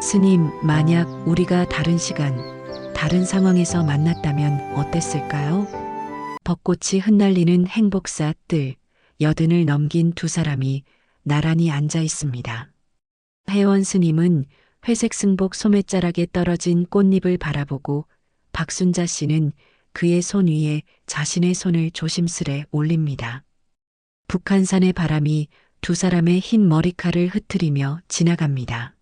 스님, 만약 우리가 다른 시간, 다른 상황에서 만났다면 어땠을까요? 벚꽃이 흩날리는 행복사 뜰, 여든을 넘긴 두 사람이 나란히 앉아 있습니다. 혜원 스님은 회색 승복 소매자락에 떨어진 꽃잎을 바라보고 박순자 씨는 그의 손 위에 자신의 손을 조심스레 올립니다. 북한산의 바람이 두 사람의 흰 머리칼을 흩트리며 지나갑니다.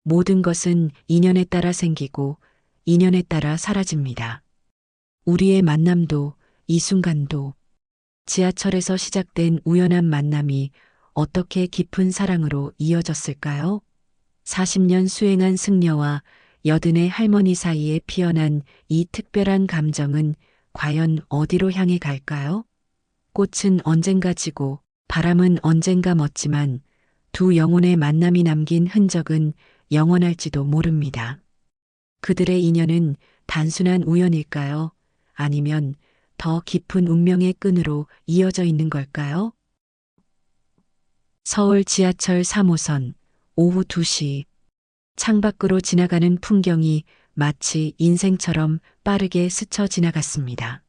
모든 것은 인연에 따라 생기고 인연에 따라 사라집니다. 우리의 만남도 이 순간도 지하철에서 시작된 우연한 만남이 어떻게 깊은 사랑으로 이어졌을까요? 40년 수행한 승려와 여든의 할머니 사이에 피어난 이 특별한 감정은 과연 어디로 향해 갈까요? 꽃은 언젠가 지고 바람은 언젠가 멎지만 두 영혼의 만남이 남긴 흔적은 영원할지도 모릅니다. 그들의 인연은 단순한 우연일까요? 아니면 더 깊은 운명의 끈으로 이어져 있는 걸까요? 서울 지하철 3호선 오후 2시 창밖으로 지나가는 풍경이 마치 인생처럼 빠르게 스쳐 지나갔습니다.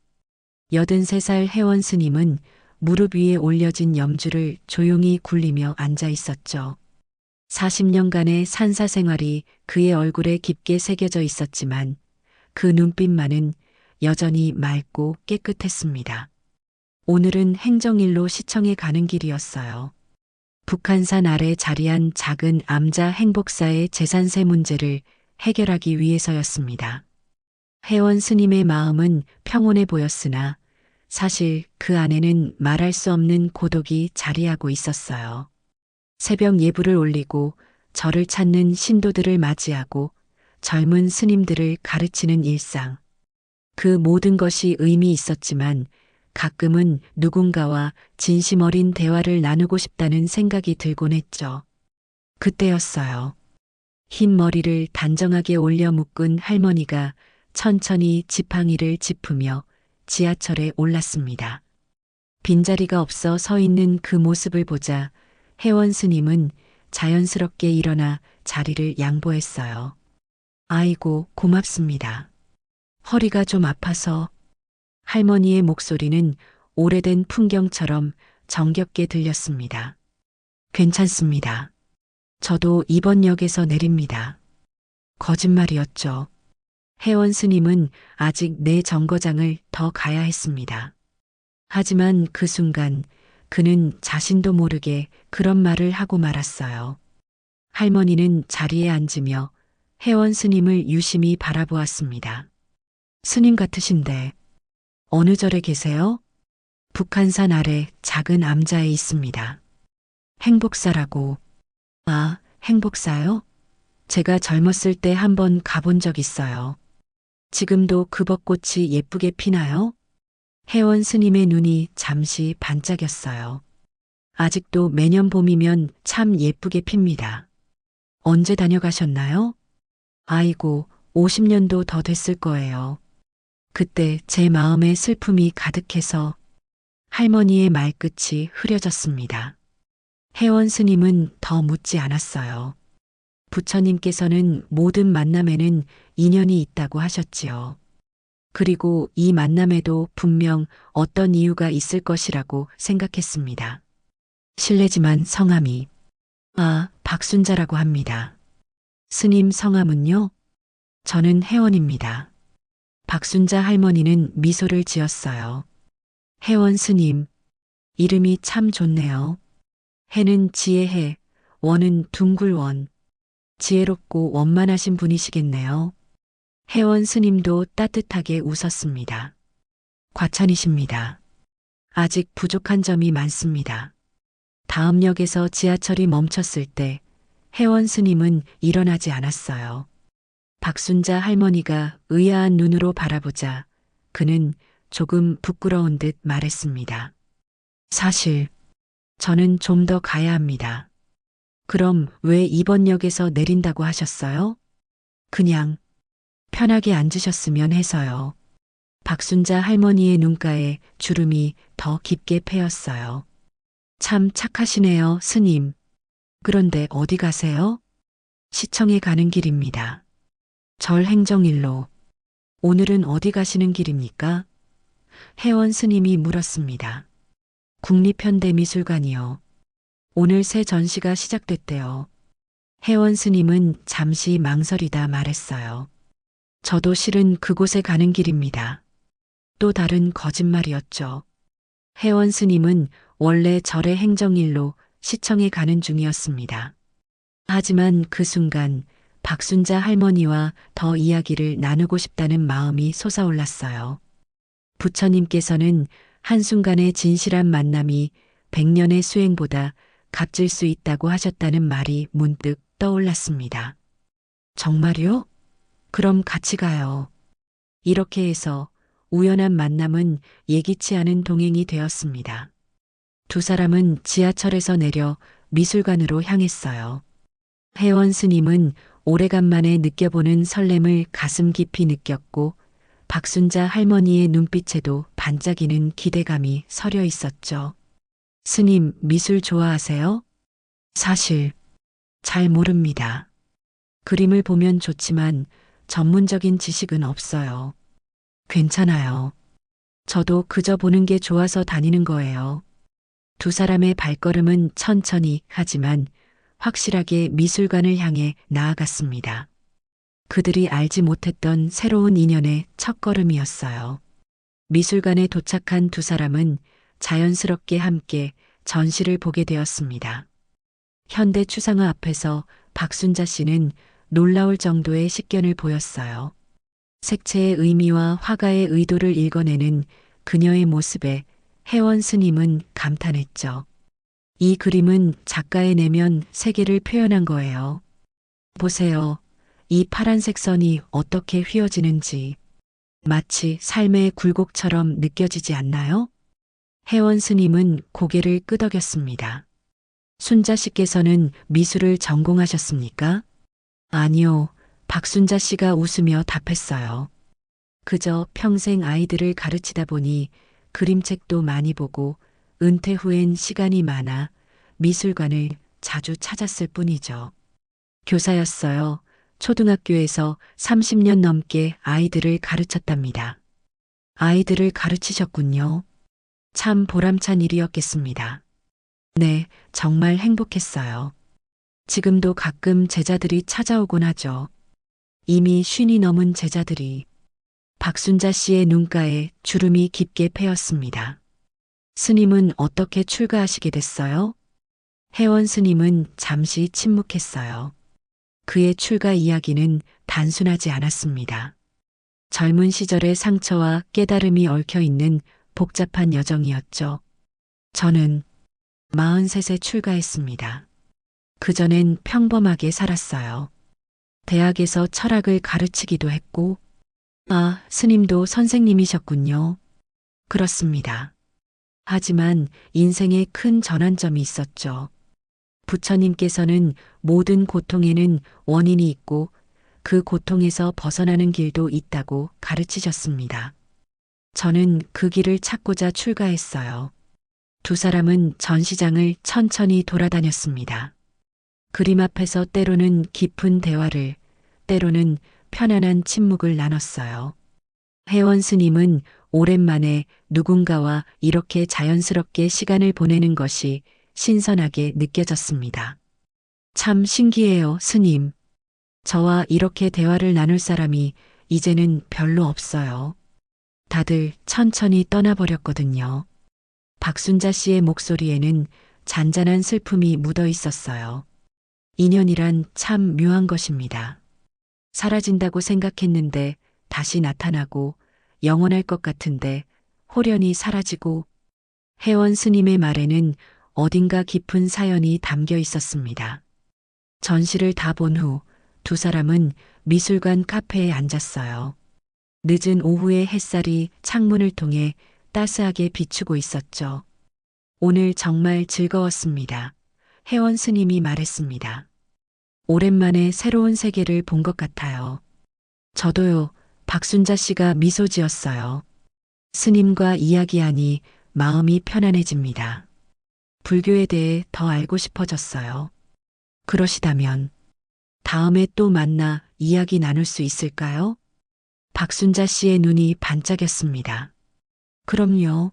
83살 혜원 스님은 무릎 위에 올려진 염주를 조용히 굴리며 앉아 있었죠. 40년간의 산사 생활이 그의 얼굴에 깊게 새겨져 있었지만 그 눈빛만은 여전히 맑고 깨끗했습니다. 오늘은 행정일로 시청에 가는 길이었어요. 북한산 아래 자리한 작은 암자 행복사의 재산세 문제를 해결하기 위해서였습니다. 혜원 스님의 마음은 평온해 보였으나 사실 그 안에는 말할 수 없는 고독이 자리하고 있었어요. 새벽 예불을 올리고 절을 찾는 신도들을 맞이하고 젊은 스님들을 가르치는 일상. 그 모든 것이 의미 있었지만 가끔은 누군가와 진심 어린 대화를 나누고 싶다는 생각이 들곤 했죠. 그때였어요. 흰 머리를 단정하게 올려 묶은 할머니가 천천히 지팡이를 짚으며 지하철에 올랐습니다. 빈자리가 없어 서 있는 그 모습을 보자 혜원 스님은 자연스럽게 일어나 자리를 양보했어요. 아이고, 고맙습니다. 허리가 좀 아파서. 할머니의 목소리는 오래된 풍경처럼 정겹게 들렸습니다. 괜찮습니다. 저도 이번 역에서 내립니다. 거짓말이었죠. 혜원 스님은 아직 내 정거장을 더 가야 했습니다. 하지만 그 순간 그는 자신도 모르게 그런 말을 하고 말았어요. 할머니는 자리에 앉으며 혜원 스님을 유심히 바라보았습니다. 스님 같으신데 어느 절에 계세요? 북한산 아래 작은 암자에 있습니다. 행복사라고. 아, 행복사요? 제가 젊었을 때 한번 가본 적 있어요. 지금도 그 벚꽃이 예쁘게 피나요? 혜원 스님의 눈이 잠시 반짝였어요. 아직도 매년 봄이면 참 예쁘게 핍니다. 언제 다녀가셨나요? 아이고, 50년도 더 됐을 거예요. 그때 제 마음에 슬픔이 가득해서 할머니의 말끝이 흐려졌습니다. 혜원 스님은 더 묻지 않았어요. 부처님께서는 모든 만남에는 인연이 있다고 하셨지요. 그리고 이 만남에도 분명 어떤 이유가 있을 것이라고 생각했습니다. 실례지만 성함이. 아, 박순자라고 합니다. 스님 성함은요? 저는 혜원입니다. 박순자 할머니는 미소를 지었어요. 혜원 스님, 이름이 참 좋네요. 해는 지혜의 해, 원은 둥글원. 지혜롭고 원만하신 분이시겠네요. 혜원 스님도 따뜻하게 웃었습니다. 과찬이십니다. 아직 부족한 점이 많습니다. 다음 역에서 지하철이 멈췄을 때 혜원 스님은 일어나지 않았어요. 박순자 할머니가 의아한 눈으로 바라보자 그는 조금 부끄러운 듯 말했습니다. 사실 저는 좀 더 가야 합니다. 그럼 왜 이번 역에서 내린다고 하셨어요? 그냥 편하게 앉으셨으면 해서요. 박순자 할머니의 눈가에 주름이 더 깊게 패였어요. 참 착하시네요, 스님. 그런데 어디 가세요? 시청에 가는 길입니다. 절 행정일로. 오늘은 어디 가시는 길입니까? 회원 스님이 물었습니다. 국립현대미술관이요. 오늘 새 전시가 시작됐대요. 회원 스님은 잠시 망설이다 말했어요. 저도 실은 그곳에 가는 길입니다. 또 다른 거짓말이었죠. 회원 스님은 원래 절의 행정일로 시청에 가는 중이었습니다. 하지만 그 순간 박순자 할머니와 더 이야기를 나누고 싶다는 마음이 솟아올랐어요. 부처님께서는 한순간의 진실한 만남이 100년의 수행보다 값질 수 있다고 하셨다는 말이 문득 떠올랐습니다. 정말요? 그럼 같이 가요. 이렇게 해서 우연한 만남은 예기치 않은 동행이 되었습니다. 두 사람은 지하철에서 내려 미술관으로 향했어요. 회원 스님은 오래간만에 느껴보는 설렘을 가슴 깊이 느꼈고 박순자 할머니의 눈빛에도 반짝이는 기대감이 서려 있었죠. 스님, 미술 좋아하세요? 사실 잘 모릅니다. 그림을 보면 좋지만 전문적인 지식은 없어요. 괜찮아요. 저도 그저 보는 게 좋아서 다니는 거예요. 두 사람의 발걸음은 천천히 하지만 확실하게 미술관을 향해 나아갔습니다. 그들이 알지 못했던 새로운 인연의 첫걸음이었어요. 미술관에 도착한 두 사람은 자연스럽게 함께 전시를 보게 되었습니다. 현대 추상화 앞에서 박순자 씨는 놀라울 정도의 식견을 보였어요. 색채의 의미와 화가의 의도를 읽어내는 그녀의 모습에 회원 스님은 감탄했죠. 이 그림은 작가의 내면 세계를 표현한 거예요. 보세요. 이 파란색 선이 어떻게 휘어지는지 마치 삶의 굴곡처럼 느껴지지 않나요? 회원 스님은 고개를 끄덕였습니다. 순자 씨께서는 미술을 전공하셨습니까? 아니요. 박순자 씨가 웃으며 답했어요. 그저 평생 아이들을 가르치다 보니 그림책도 많이 보고 은퇴 후엔 시간이 많아 미술관을 자주 찾았을 뿐이죠. 교사였어요. 초등학교에서 30년 넘게 아이들을 가르쳤답니다. 아이들을 가르치셨군요. 참 보람찬 일이었겠습니다. 네, 정말 행복했어요. 지금도 가끔 제자들이 찾아오곤 하죠. 이미 50이 넘은 제자들이. 박순자 씨의 눈가에 주름이 깊게 패였습니다. 스님은 어떻게 출가하시게 됐어요? 회원 스님은 잠시 침묵했어요. 그의 출가 이야기는 단순하지 않았습니다. 젊은 시절의 상처와 깨달음이 얽혀 있는 복잡한 여정이었죠. 저는 43세 출가했습니다. 그전엔 평범하게 살았어요. 대학에서 철학을 가르치기도 했고, 아, 스님도 선생님이셨군요. 그렇습니다. 하지만 인생에 큰 전환점이 있었죠. 부처님께서는 모든 고통에는 원인이 있고 그 고통에서 벗어나는 길도 있다고 가르치셨습니다. 저는 그 길을 찾고자 출가했어요. 두 사람은 전시장을 천천히 돌아다녔습니다. 그림 앞에서 때로는 깊은 대화를, 때로는 편안한 침묵을 나눴어요. 회원 스님은 오랜만에 누군가와 이렇게 자연스럽게 시간을 보내는 것이 신선하게 느껴졌습니다. 참 신기해요, 스님. 저와 이렇게 대화를 나눌 사람이 이제는 별로 없어요. 다들 천천히 떠나버렸거든요. 박순자 씨의 목소리에는 잔잔한 슬픔이 묻어 있었어요. 인연이란 참 묘한 것입니다. 사라진다고 생각했는데 다시 나타나고 영원할 것 같은데 호련히 사라지고. 회원 스님의 말에는 어딘가 깊은 사연이 담겨 있었습니다. 전시를 다 본 후 두 사람은 미술관 카페에 앉았어요. 늦은 오후의 햇살이 창문을 통해 따스하게 비추고 있었죠. 오늘 정말 즐거웠습니다. 회원 스님이 말했습니다. 오랜만에 새로운 세계를 본 것 같아요. 저도요. 박순자 씨가 미소 지었어요. 스님과 이야기하니 마음이 편안해집니다. 불교에 대해 더 알고 싶어졌어요. 그러시다면 다음에 또 만나 이야기 나눌 수 있을까요? 박순자 씨의 눈이 반짝였습니다. 그럼요.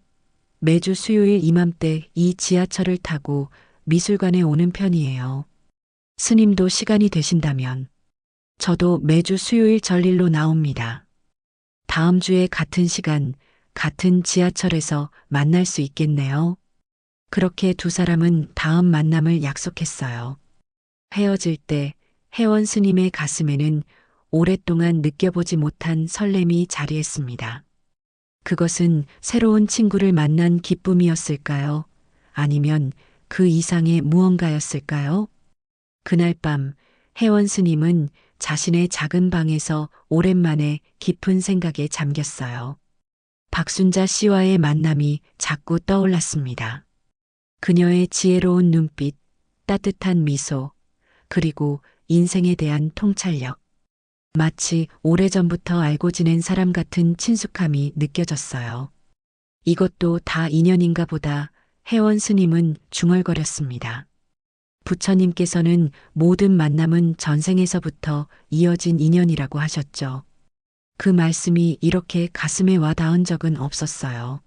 매주 수요일 이맘때 이 지하철을 타고 미술관에 오는 편이에요. 스님도 시간이 되신다면 저도 매주 수요일 절일로 나옵니다. 다음 주에 같은 시간, 같은 지하철에서 만날 수 있겠네요. 그렇게 두 사람은 다음 만남을 약속했어요. 헤어질 때 혜원 스님의 가슴에는 오랫동안 느껴보지 못한 설렘이 자리했습니다. 그것은 새로운 친구를 만난 기쁨이었을까요? 아니면 그 이상의 무언가였을까요? 그날 밤 혜원 스님은 자신의 작은 방에서 오랜만에 깊은 생각에 잠겼어요. 박순자 씨와의 만남이 자꾸 떠올랐습니다. 그녀의 지혜로운 눈빛, 따뜻한 미소, 그리고 인생에 대한 통찰력. 마치 오래전부터 알고 지낸 사람 같은 친숙함이 느껴졌어요. 이것도 다 인연인가 보다 혜원 스님은 중얼거렸습니다. 부처님께서는 모든 만남은 전생에서부터 이어진 인연이라고 하셨죠. 그 말씀이 이렇게 가슴에 와 닿은 적은 없었어요.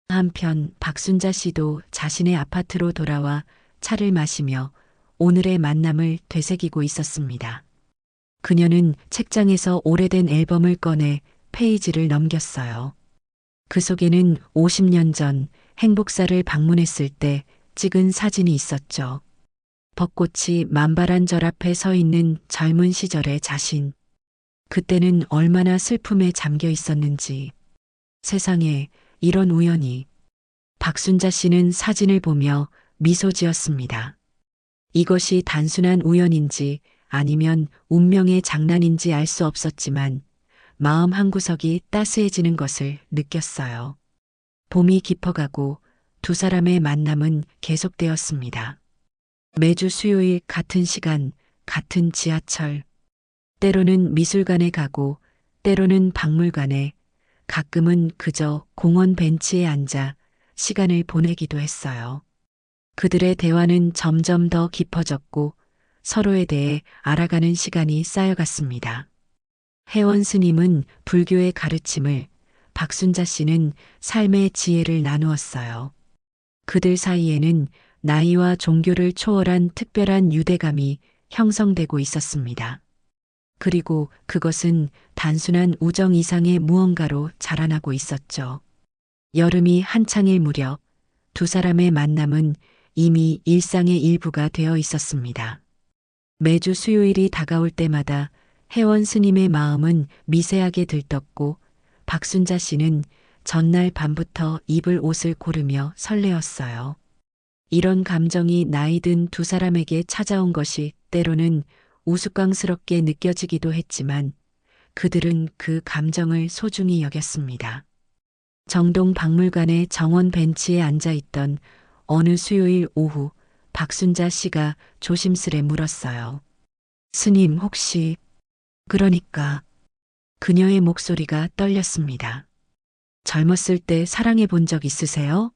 한편 박순자 씨도 자신의 아파트로 돌아와 차를 마시며 오늘의 만남을 되새기고 있었습니다. 그녀는 책장에서 오래된 앨범을 꺼내 페이지를 넘겼어요. 그 속에는 50년 전 행복사를 방문했을 때 찍은 사진이 있었죠. 벚꽃이 만발한 절 앞에 서 있는 젊은 시절의 자신. 그때는 얼마나 슬픔에 잠겨 있었는지. 세상에 이런 우연이. 박순자 씨는 사진을 보며 미소 지었습니다. 이것이 단순한 우연인지 아니면 운명의 장난인지 알 수 없었지만 마음 한구석이 따스해지는 것을 느꼈어요. 봄이 깊어가고 두 사람의 만남은 계속되었습니다. 매주 수요일 같은 시간, 같은 지하철. 때로는 미술관에 가고, 때로는 박물관에, 가끔은 그저 공원 벤치에 앉아 시간을 보내기도 했어요. 그들의 대화는 점점 더 깊어졌고 서로에 대해 알아가는 시간이 쌓여갔습니다. 혜원 스님은 불교의 가르침을, 박순자 씨는 삶의 지혜를 나누었어요. 그들 사이에는 나이와 종교를 초월한 특별한 유대감이 형성되고 있었습니다. 그리고 그것은 단순한 우정 이상의 무언가로 자라나고 있었죠. 여름이 한창일 무렵 두 사람의 만남은 이미 일상의 일부가 되어 있었습니다. 매주 수요일이 다가올 때마다 혜원 스님의 마음은 미세하게 들떴고 박순자 씨는 전날 밤부터 입을 옷을 고르며 설레었어요. 이런 감정이 나이 든 두 사람에게 찾아온 것이 때로는 우스꽝스럽게 느껴지기도 했지만 그들은 그 감정을 소중히 여겼습니다. 정동 박물관의 정원 벤치에 앉아 있던 어느 수요일 오후 박순자 씨가 조심스레 물었어요. 스님 혹시 그러니까 그녀의 목소리가 떨렸습니다. 젊었을 때 사랑해 본 적 있으세요?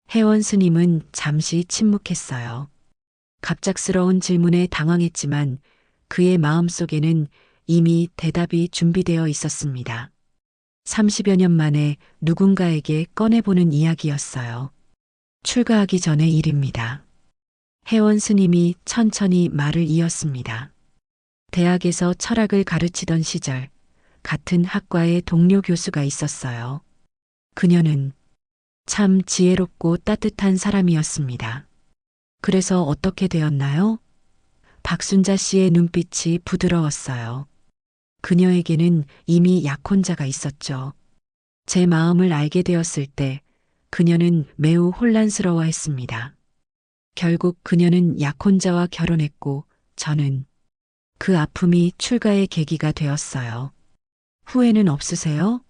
혜원 스님은 잠시 침묵했어요. 갑작스러운 질문에 당황했지만 그의 마음속에는 이미 대답이 준비되어 있었습니다. 30여 년 만에 누군가에게 꺼내보는 이야기였어요. 출가하기 전의 일입니다. 혜원 스님이 천천히 말을 이었습니다. 대학에서 철학을 가르치던 시절 같은 학과에 동료 교수가 있었어요. 그녀는 참 지혜롭고 따뜻한 사람이었습니다. 그래서 어떻게 되었나요? 박순자 씨의 눈빛이 부드러웠어요. 그녀에게는 이미 약혼자가 있었죠. 제 마음을 알게 되었을 때 그녀는 매우 혼란스러워했습니다. 결국 그녀는 약혼자와 결혼했고 저는 그 아픔이 출가의 계기가 되었어요. 후회는 없으세요?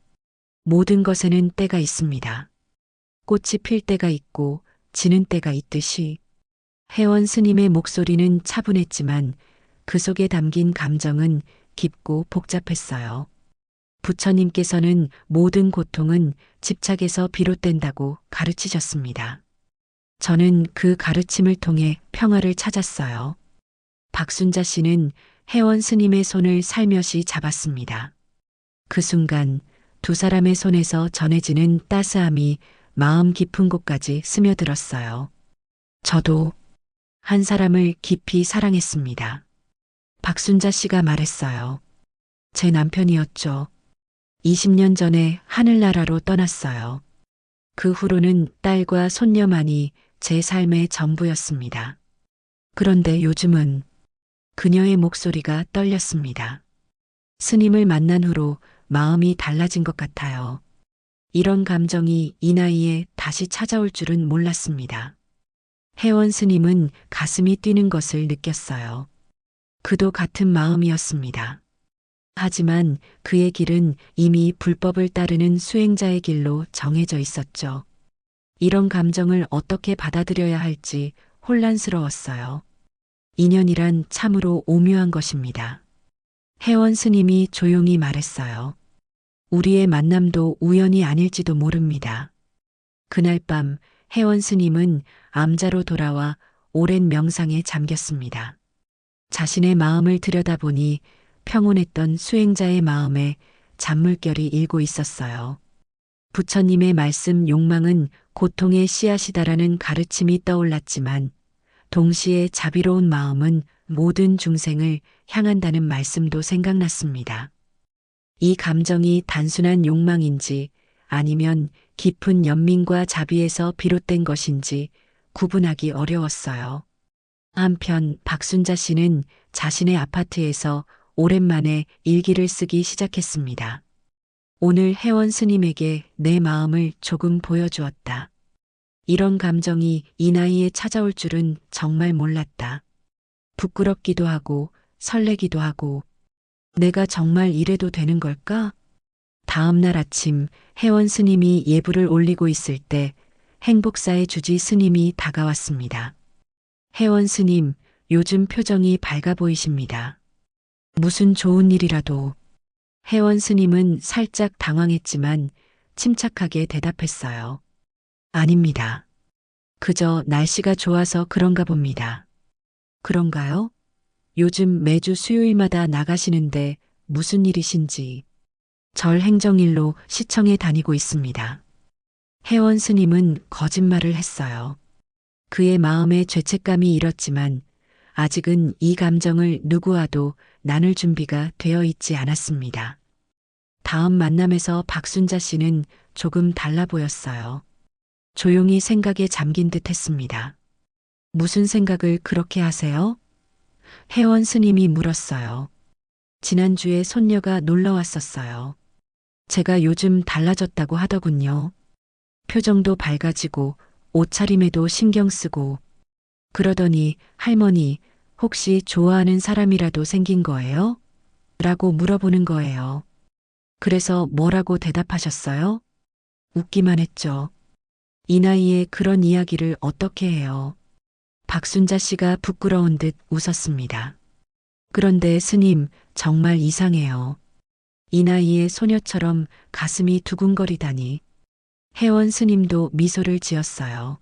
모든 것에는 때가 있습니다. 꽃이 필 때가 있고 지는 때가 있듯이 혜원 스님의 목소리는 차분했지만 그 속에 담긴 감정은 깊고 복잡했어요. 부처님께서는 모든 고통은 집착에서 비롯된다고 가르치셨습니다. 저는 그 가르침을 통해 평화를 찾았어요. 박순자 씨는 혜원 스님의 손을 살며시 잡았습니다. 그 순간 두 사람의 손에서 전해지는 따스함이 마음 깊은 곳까지 스며들었어요. 저도 한 사람을 깊이 사랑했습니다. 박순자 씨가 말했어요. 제 남편이었죠. 20년 전에 하늘나라로 떠났어요. 그 후로는 딸과 손녀만이 제 삶의 전부였습니다. 그런데 요즘은 그녀의 목소리가 떨렸습니다. 스님을 만난 후로 마음이 달라진 것 같아요. 이런 감정이 이 나이에 다시 찾아올 줄은 몰랐습니다. 혜원 스님은 가슴이 뛰는 것을 느꼈어요. 그도 같은 마음이었습니다. 하지만 그의 길은 이미 불법을 따르는 수행자의 길로 정해져 있었죠. 이런 감정을 어떻게 받아들여야 할지 혼란스러웠어요. 인연이란 참으로 오묘한 것입니다. 혜원 스님이 조용히 말했어요. 우리의 만남도 우연이 아닐지도 모릅니다. 그날 밤 혜원 스님은 암자로 돌아와 오랜 명상에 잠겼습니다. 자신의 마음을 들여다보니 평온했던 수행자의 마음에 잔물결이 일고 있었어요. 부처님의 말씀 욕망은 고통의 씨앗이다라는 가르침이 떠올랐지만 동시에 자비로운 마음은 모든 중생을 향한다는 말씀도 생각났습니다. 이 감정이 단순한 욕망인지 아니면 깊은 연민과 자비에서 비롯된 것인지 구분하기 어려웠어요. 한편 박순자 씨는 자신의 아파트에서 오랜만에 일기를 쓰기 시작했습니다. 오늘 혜원 스님에게 내 마음을 조금 보여주었다. 이런 감정이 이 나이에 찾아올 줄은 정말 몰랐다. 부끄럽기도 하고 설레기도 하고 내가 정말 이래도 되는 걸까? 다음 날 아침 혜원 스님이 예불을 올리고 있을 때 행복사의 주지 스님이 다가왔습니다. 혜원 스님, 요즘 표정이 밝아 보이십니다. 무슨 좋은 일이라도. 혜원 스님은 살짝 당황했지만 침착하게 대답했어요. 아닙니다. 그저 날씨가 좋아서 그런가 봅니다. 그런가요? 요즘 매주 수요일마다 나가시는데 무슨 일이신지. 절 행정일로 시청에 다니고 있습니다. 혜원 스님은 거짓말을 했어요. 그의 마음에 죄책감이 일었지만 아직은 이 감정을 누구와도 나눌 준비가 되어 있지 않았습니다. 다음 만남에서 박순자 씨는 조금 달라 보였어요. 조용히 생각에 잠긴 듯 했습니다. 무슨 생각을 그렇게 하세요? 혜원 스님이 물었어요. 지난주에 손녀가 놀러 왔었어요. 제가 요즘 달라졌다고 하더군요. 표정도 밝아지고 옷차림에도 신경 쓰고 그러더니 할머니 혹시 좋아하는 사람이라도 생긴 거예요? 라고 물어보는 거예요. 그래서 뭐라고 대답하셨어요? 웃기만 했죠. 이 나이에 그런 이야기를 어떻게 해요? 박순자 씨가 부끄러운 듯 웃었습니다. 그런데 스님 정말 이상해요. 이 나이에 소녀처럼 가슴이 두근거리다니. 혜원 스님도 미소를 지었어요.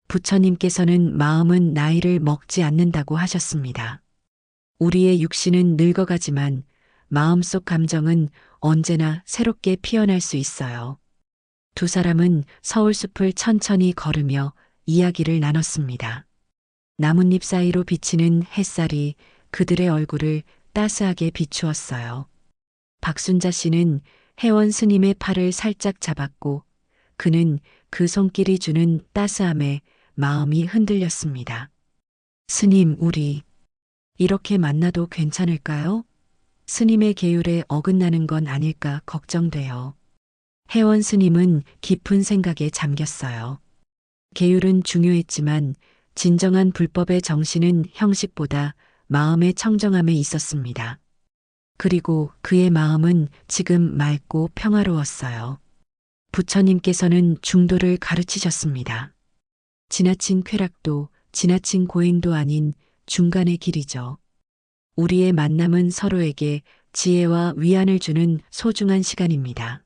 부처님께서는 마음은 나이를 먹지 않는다고 하셨습니다. 우리의 육신은 늙어가지만 마음속 감정은 언제나 새롭게 피어날 수 있어요. 두 사람은 서울숲을 천천히 걸으며 이야기를 나눴습니다. 나뭇잎 사이로 비치는 햇살이 그들의 얼굴을 따스하게 비추었어요. 박순자 씨는 혜원 스님의 팔을 살짝 잡았고 그는 그 손길이 주는 따스함에 마음이 흔들렸습니다. 스님, 우리 이렇게 만나도 괜찮을까요? 스님의 계율에 어긋나는 건 아닐까 걱정돼요. 혜원 스님은 깊은 생각에 잠겼어요. 계율은 중요했지만 진정한 불법의 정신은 형식보다 마음의 청정함에 있었습니다. 그리고 그의 마음은 지금 맑고 평화로웠어요. 부처님께서는 중도를 가르치셨습니다. 지나친 쾌락도 지나친 고행도 아닌 중간의 길이죠. 우리의 만남은 서로에게 지혜와 위안을 주는 소중한 시간입니다.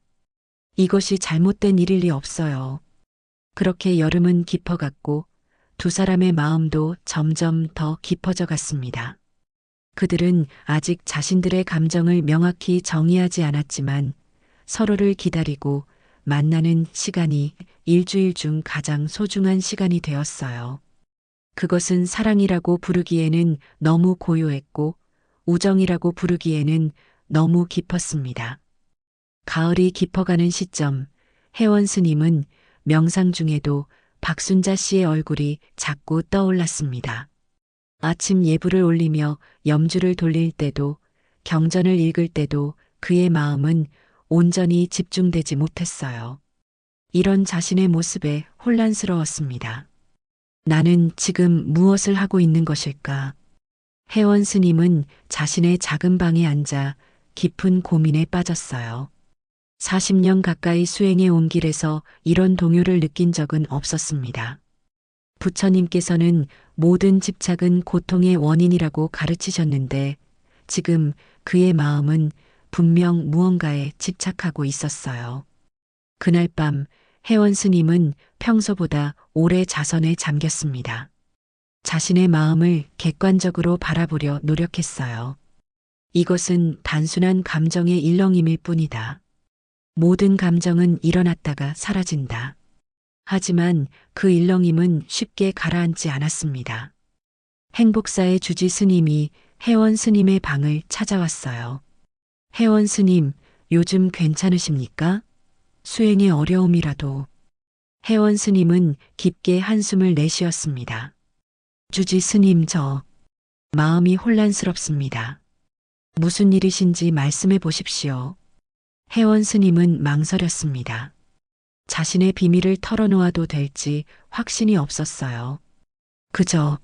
이것이 잘못된 일일 리 없어요. 그렇게 여름은 깊어갔고 두 사람의 마음도 점점 더 깊어져 갔습니다. 그들은 아직 자신들의 감정을 명확히 정의하지 않았지만 서로를 기다리고 만나는 시간이 일주일 중 가장 소중한 시간이 되었어요. 그것은 사랑이라고 부르기에는 너무 고요했고 우정이라고 부르기에는 너무 깊었습니다. 가을이 깊어가는 시점, 혜원 스님은 명상 중에도 박순자 씨의 얼굴이 자꾸 떠올랐습니다. 아침 예불을 올리며 염주를 돌릴 때도, 경전을 읽을 때도 그의 마음은 온전히 집중되지 못했어요. 이런 자신의 모습에 혼란스러웠습니다. 나는 지금 무엇을 하고 있는 것일까? 혜원 스님은 자신의 작은 방에 앉아 깊은 고민에 빠졌어요. 40년 가까이 수행해 온 길에서 이런 동요를 느낀 적은 없었습니다. 부처님께서는 모든 집착은 고통의 원인이라고 가르치셨는데 지금 그의 마음은 분명 무언가에 집착하고 있었어요. 그날 밤 혜원 스님은 평소보다 오래 자선에 잠겼습니다. 자신의 마음을 객관적으로 바라보려 노력했어요. 이것은 단순한 감정의 일렁임일 뿐이다. 모든 감정은 일어났다가 사라진다. 하지만 그 일렁임은 쉽게 가라앉지 않았습니다. 행복사의 주지 스님이 혜원 스님의 방을 찾아왔어요. 혜원 스님, 요즘 괜찮으십니까? 수행의 어려움이라도. 혜원 스님은 깊게 한숨을 내쉬었습니다. 주지 스님, 마음이 혼란스럽습니다. 무슨 일이신지 말씀해 보십시오. 혜원 스님은 망설였습니다. 자신의 비밀을 털어놓아도 될지 확신이 없었어요. 그저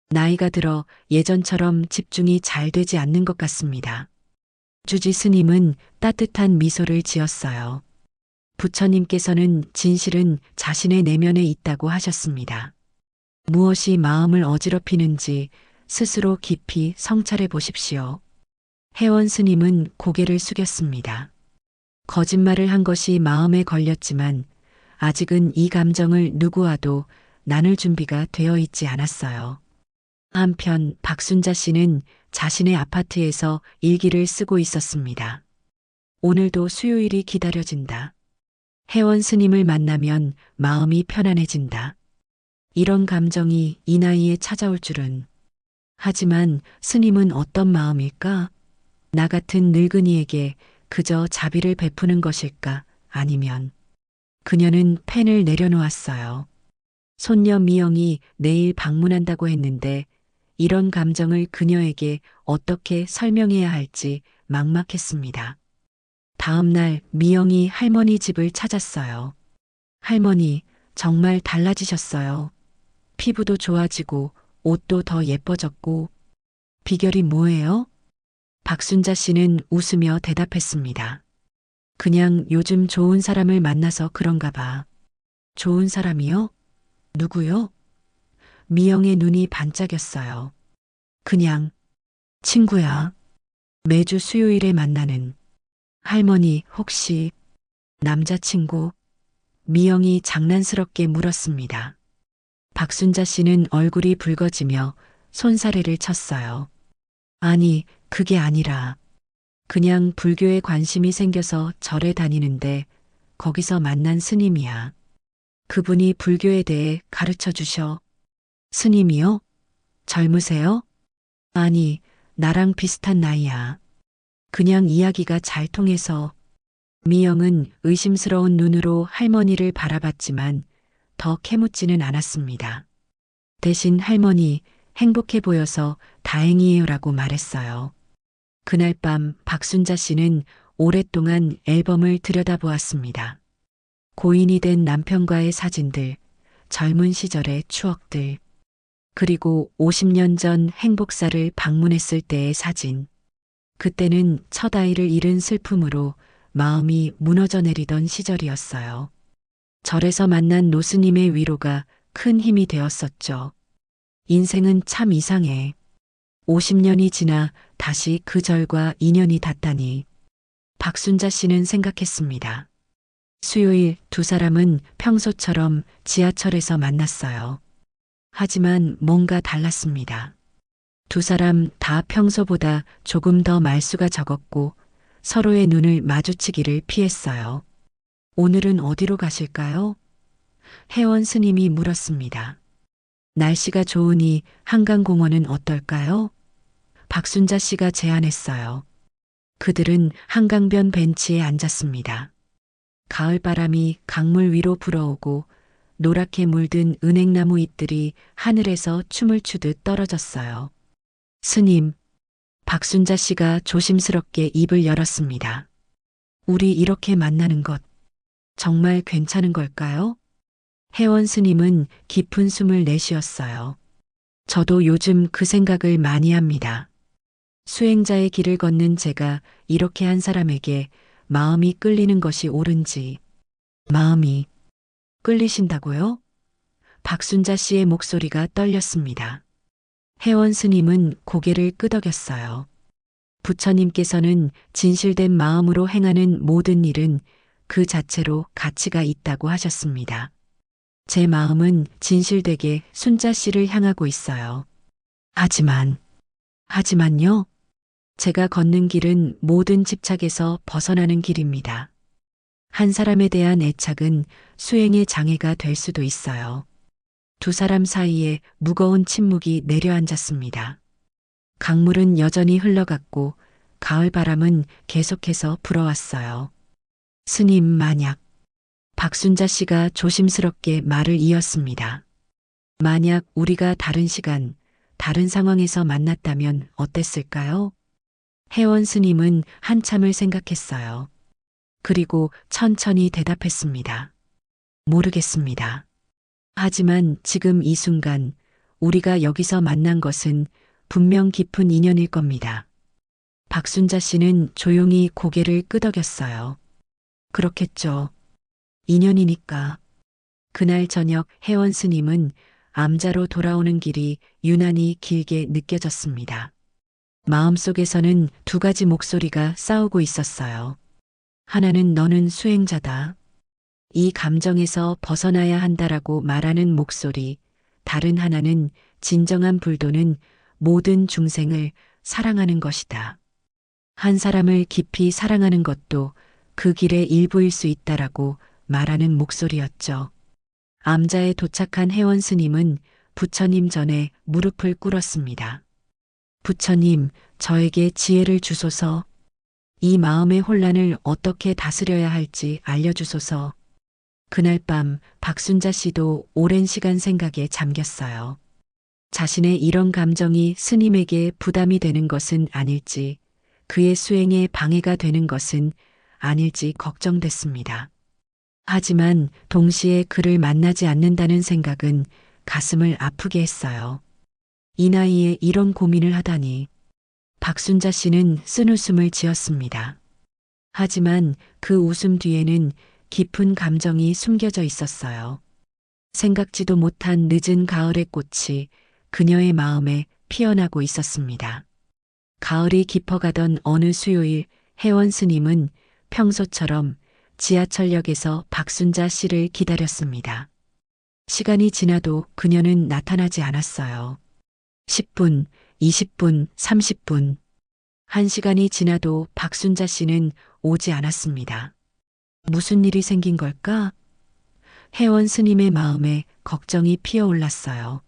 나이가 들어 예전처럼 집중이 잘 되지 않는 것 같습니다. 주지 스님은 따뜻한 미소를 지었어요. 부처님께서는 진실은 자신의 내면에 있다고 하셨습니다. 무엇이 마음을 어지럽히는지 스스로 깊이 성찰해 보십시오. 혜원 스님은 고개를 숙였습니다. 거짓말을 한 것이 마음에 걸렸지만 아직은 이 감정을 누구와도 나눌 준비가 되어 있지 않았어요. 한편 박순자 씨는 자신의 아파트에서 일기를 쓰고 있었습니다. 오늘도 수요일이 기다려진다. 혜원 스님을 만나면 마음이 편안해진다. 이런 감정이 이 나이에 찾아올 줄은. 하지만 스님은 어떤 마음일까? 나 같은 늙은이에게 그저 자비를 베푸는 것일까? 아니면 그녀는 펜을 내려놓았어요. 손녀 미영이 내일 방문한다고 했는데 이런 감정을 그녀에게 어떻게 설명해야 할지 막막했습니다. 다음 날 미영이 할머니 집을 찾았어요. 할머니, 정말 달라지셨어요. 피부도 좋아지고 옷도 더 예뻐졌고. 비결이 뭐예요? 박순자 씨는 웃으며 대답했습니다. 그냥 요즘 좋은 사람을 만나서 그런가 봐. 좋은 사람이요? 누구요? 미영의 눈이 반짝였어요. 그냥 친구야. 매주 수요일에 만나는. 할머니, 혹시 남자친구? 미영이 장난스럽게 물었습니다. 박순자 씨는 얼굴이 붉어지며 손사래를 쳤어요. 아니, 그게 아니라 그냥 불교에 관심이 생겨서 절에 다니는데 거기서 만난 스님이야. 그분이 불교에 대해 가르쳐 주셔. 스님이요? 젊으세요? 아니, 나랑 비슷한 나이야. 그냥 이야기가 잘 통해서. 미영은 의심스러운 눈으로 할머니를 바라봤지만 더 캐묻지는 않았습니다. 대신 할머니, 행복해 보여서 다행이에요라고 말했어요. 그날 밤 박순자 씨는 오랫동안 앨범을 들여다보았습니다. 고인이 된 남편과의 사진들, 젊은 시절의 추억들, 그리고 50년 전 행복사를 방문했을 때의 사진. 그때는 첫 아이를 잃은 슬픔으로 마음이 무너져 내리던 시절이었어요. 절에서 만난 노스님의 위로가 큰 힘이 되었었죠. 인생은 참 이상해. 50년이 지나 다시 그 절과 인연이 닿다니. 박순자 씨는 생각했습니다. 수요일 두 사람은 평소처럼 지하철에서 만났어요. 하지만 뭔가 달랐습니다. 두 사람 다 평소보다 조금 더 말수가 적었고 서로의 눈을 마주치기를 피했어요. 오늘은 어디로 가실까요? 회원 스님이 물었습니다. 날씨가 좋으니 한강공원은 어떨까요? 박순자 씨가 제안했어요. 그들은 한강변 벤치에 앉았습니다. 가을바람이 강물 위로 불어오고 노랗게 물든 은행나무 잎들이 하늘에서 춤을 추듯 떨어졌어요. 스님, 박순자 씨가 조심스럽게 입을 열었습니다. 우리 이렇게 만나는 것 정말 괜찮은 걸까요? 회원 스님은 깊은 숨을 내쉬었어요. 저도 요즘 그 생각을 많이 합니다. 수행자의 길을 걷는 제가 이렇게 한 사람에게 마음이 끌리는 것이 옳은지. 마음이 끌리신다고요? 박순자 씨의 목소리가 떨렸습니다. 회원 스님은 고개를 끄덕였어요. 부처님께서는 진실된 마음으로 행하는 모든 일은 그 자체로 가치가 있다고 하셨습니다. 제 마음은 진실되게 순자 씨를 향하고 있어요. 하지만요? 제가 걷는 길은 모든 집착에서 벗어나는 길입니다. 한 사람에 대한 애착은 수행의 장애가 될 수도 있어요. 두 사람 사이에 무거운 침묵이 내려앉았습니다. 강물은 여전히 흘러갔고 가을 바람은 계속해서 불어왔어요. 스님 만약 박순자 씨가 조심스럽게 말을 이었습니다. 만약 우리가 다른 시간, 다른 상황에서 만났다면 어땠을까요? 회원 스님은 한참을 생각했어요. 그리고 천천히 대답했습니다. 모르겠습니다. 하지만 지금 이 순간 우리가 여기서 만난 것은 분명 깊은 인연일 겁니다. 박순자 씨는 조용히 고개를 끄덕였어요. 그렇겠죠. 인연이니까. 그날 저녁 회원 스님은 암자로 돌아오는 길이 유난히 길게 느껴졌습니다. 마음속에서는 두 가지 목소리가 싸우고 있었어요. 하나는 너는 수행자다. 이 감정에서 벗어나야 한다라고 말하는 목소리. 다른 하나는 진정한 불도는 모든 중생을 사랑하는 것이다. 한 사람을 깊이 사랑하는 것도 그 길의 일부일 수 있다라고 말하는 목소리였죠. 암자에 도착한 회원 스님은 부처님 전에 무릎을 꿇었습니다. 부처님, 저에게 지혜를 주소서. 이 마음의 혼란을 어떻게 다스려야 할지 알려주소서. 그날 밤 박순자 씨도 오랜 시간 생각에 잠겼어요. 자신의 이런 감정이 스님에게 부담이 되는 것은 아닐지, 그의 수행에 방해가 되는 것은 아닐지 걱정됐습니다. 하지만 동시에 그를 만나지 않는다는 생각은 가슴을 아프게 했어요. 이 나이에 이런 고민을 하다니. 박순자 씨는 쓴웃음을 지었습니다. 하지만 그 웃음 뒤에는 깊은 감정이 숨겨져 있었어요. 생각지도 못한 늦은 가을의 꽃이 그녀의 마음에 피어나고 있었습니다. 가을이 깊어가던 어느 수요일 회원 스님은 평소처럼 지하철역에서 박순자 씨를 기다렸습니다. 시간이 지나도 그녀는 나타나지 않았어요. 10분, 20분, 30분. 1시간이 지나도 박순자 씨는 오지 않았습니다. 무슨 일이 생긴 걸까? 회원 스님의 마음에 걱정이 피어올랐어요.